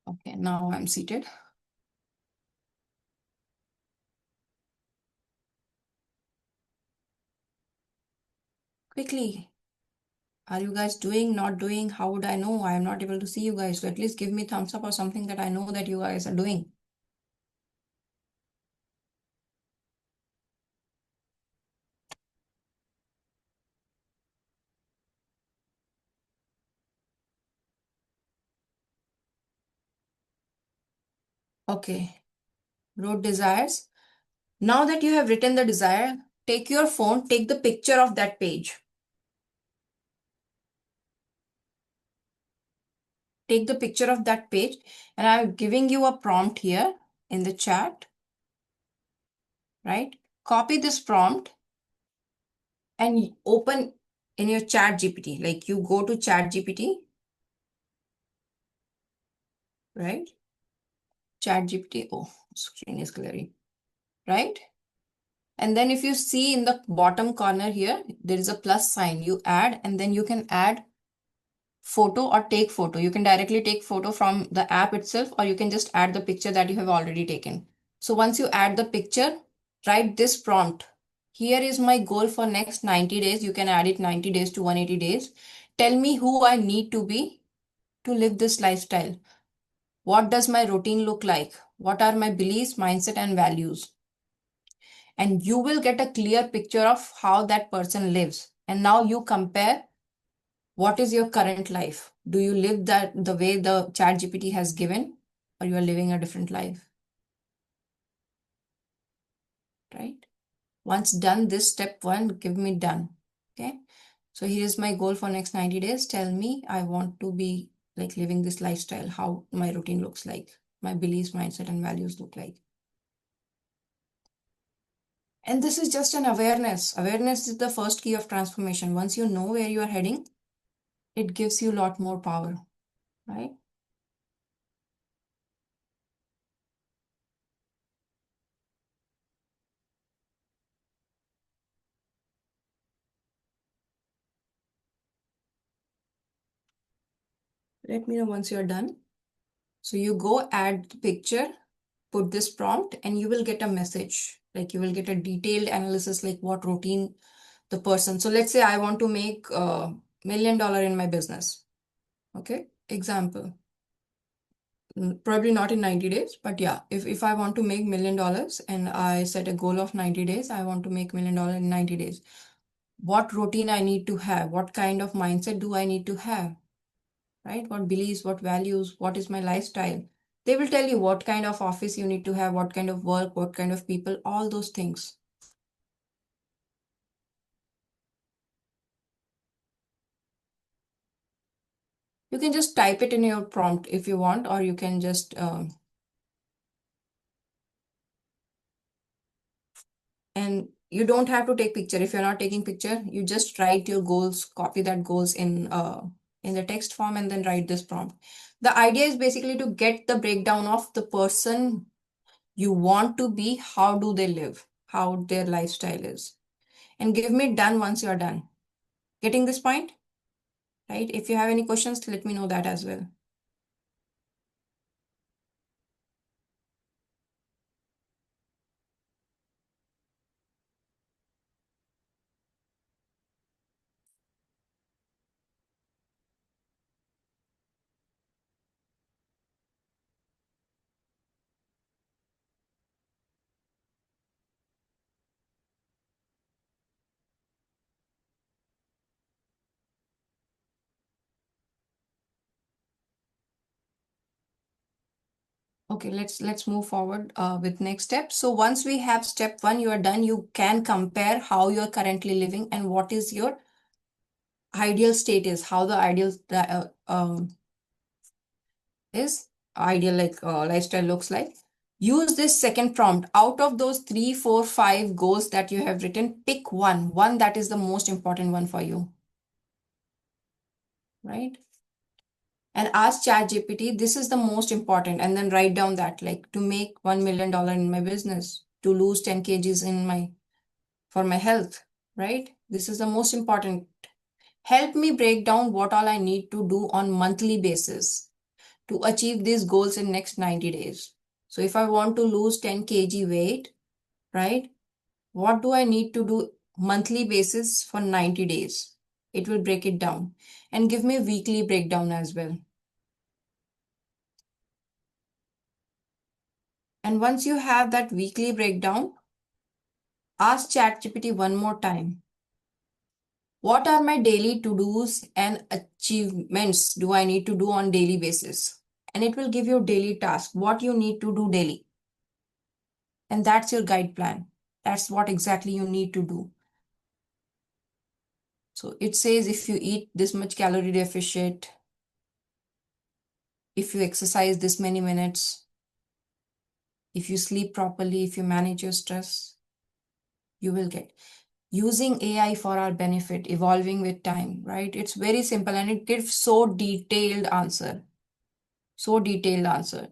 Okay, now I'm seated. Quickly. Are you guys doing, not doing? How would I know? I am not able to see you guys. So at least give me thumbs up or something that I know that you guys are doing. Okay. Wrote desires. Now that you have written the desire, take your phone, take the picture of that page. Take the picture of that page, and I'm giving you a prompt here in the chat, right? Copy this prompt and open in your ChatGPT. Like, you go to ChatGPT, right? ChatGPT, oh, screen is clearing, right? And then if you see in the bottom corner here, there is a plus sign. You add, and then you can add photo or take photo. You can directly take photo from the app itself, or you can just add the picture that you have already taken. So once you add the picture, write this prompt. Here is my goal for next 90 days. You can add it 90 days to 180 days. Tell me who I need to be to live this lifestyle? What does my routine look like? What are my beliefs, mindset, and values? And you will get a clear picture of how that person lives. And now you compare, what is your current life? Do you live that the way the chat GPT has given, or you are living a different life? Right? Once done this step one, give me done. Okay. So here's my goal for next 90 days. Tell me, I want to be like living this lifestyle, how my routine looks like, my beliefs, mindset, and values look like. And this is just an awareness. Awareness is the first key of transformation. Once you know where you are heading, it gives you a lot more power, right? Let me know once you're done. So you go add the picture, put this prompt, and you will get a message. Like you will get a detailed analysis, like what routine the person. So let's say I want to make $1 million in my business. Okay, example. Probably not in 90 days, but yeah, if I want to make $1 million and I set a goal of 90 days, I want to make $1 million in 90 days. What routine I need to have? What kind of mindset do I need to have? Right? What beliefs, what values, what is my lifestyle? They will tell you what kind of office you need to have, what kind of work, what kind of people, all those things. You can just type it in your prompt if you want, or you can just and you don't have to take picture. If you're not taking picture, you just write your goals, copy that goals in the text form, and then write this prompt. The idea is basically to get the breakdown of the person you want to be, how do they live, how their lifestyle is, and give me done once you're done. Getting this point? Right? If you have any questions, let me know that as well. Okay, let's move forward with next step. So once we have step one, you are done. You can compare how you're currently living and what is your ideal state is, how the ideal is ideal like lifestyle looks like. Use this second prompt. Out of those 3, 4, 5 goals that you have written, pick one that is the most important one for you, right? And ask ChatGPT, this is the most important, and then write down that, like, to make $1 million in my business, to lose 10 kgs in my for my health, right? This is the most important. Help me break down what all I need to do on monthly basis to achieve these goals in next 90 days. So if I want to lose 10 kg weight, right? What do I need to do monthly basis for 90 days? It will break it down and give me a weekly breakdown as well. And once you have that weekly breakdown, ask ChatGPT one more time. What are my daily to-dos and achievements do I need to do on daily basis? And it will give you daily task, what you need to do daily. And that's your guide plan. That's what exactly you need to do. So it says if you eat this much calorie deficit, if you exercise this many minutes, if you sleep properly, if you manage your stress, you will get. Using AI for our benefit, evolving with time, right? It's very simple and it gives so detailed answer. So detailed answer.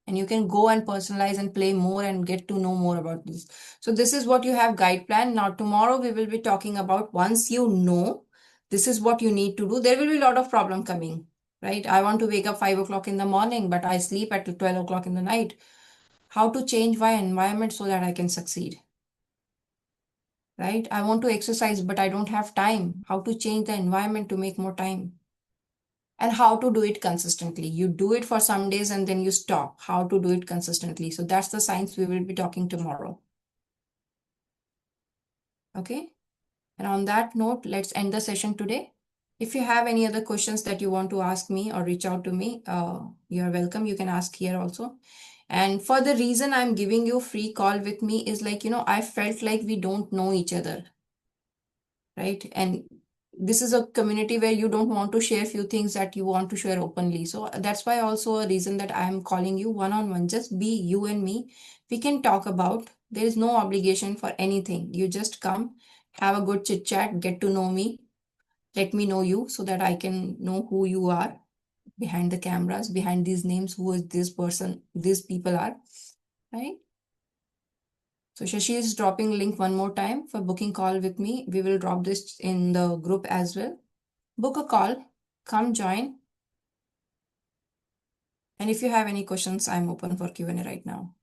And you can go and personalize and play more and get to know more about this. So this is what you have guide plan. Now tomorrow we will be talking about, once you know this is what you need to do, there will be a lot of problem coming, right? I want to wake up 5 o'clock in the morning, but I sleep at 12 o'clock in the night. How to change my environment so that I can succeed, right? I want to exercise, but I don't have time. How to change the environment to make more time? and how to do it consistently. You do it for some days and then you stop. How to do it consistently. So that's the science we will be talking tomorrow. Okay. And on that note, let's end the session today. If you have any other questions that you want to ask me or reach out to me, you're welcome. You can ask here also. And for the reason I'm giving you free call with me is like, I felt like we don't know each other, right? And this is a community where you don't want to share few things that you want to share openly. So that's why also a reason that I'm calling you one-on-one. Just be you and me. We can talk about. There is no obligation for anything. You just come, have a good chit chat, get to know me, let me know you so that I can know who you are behind the cameras, behind these names, who is this person, these people are, right? So Shashi is dropping link one more time for booking call with me. We will drop this in the group as well. Book a call, come join. And if you have any questions, I'm open for Q&A right now.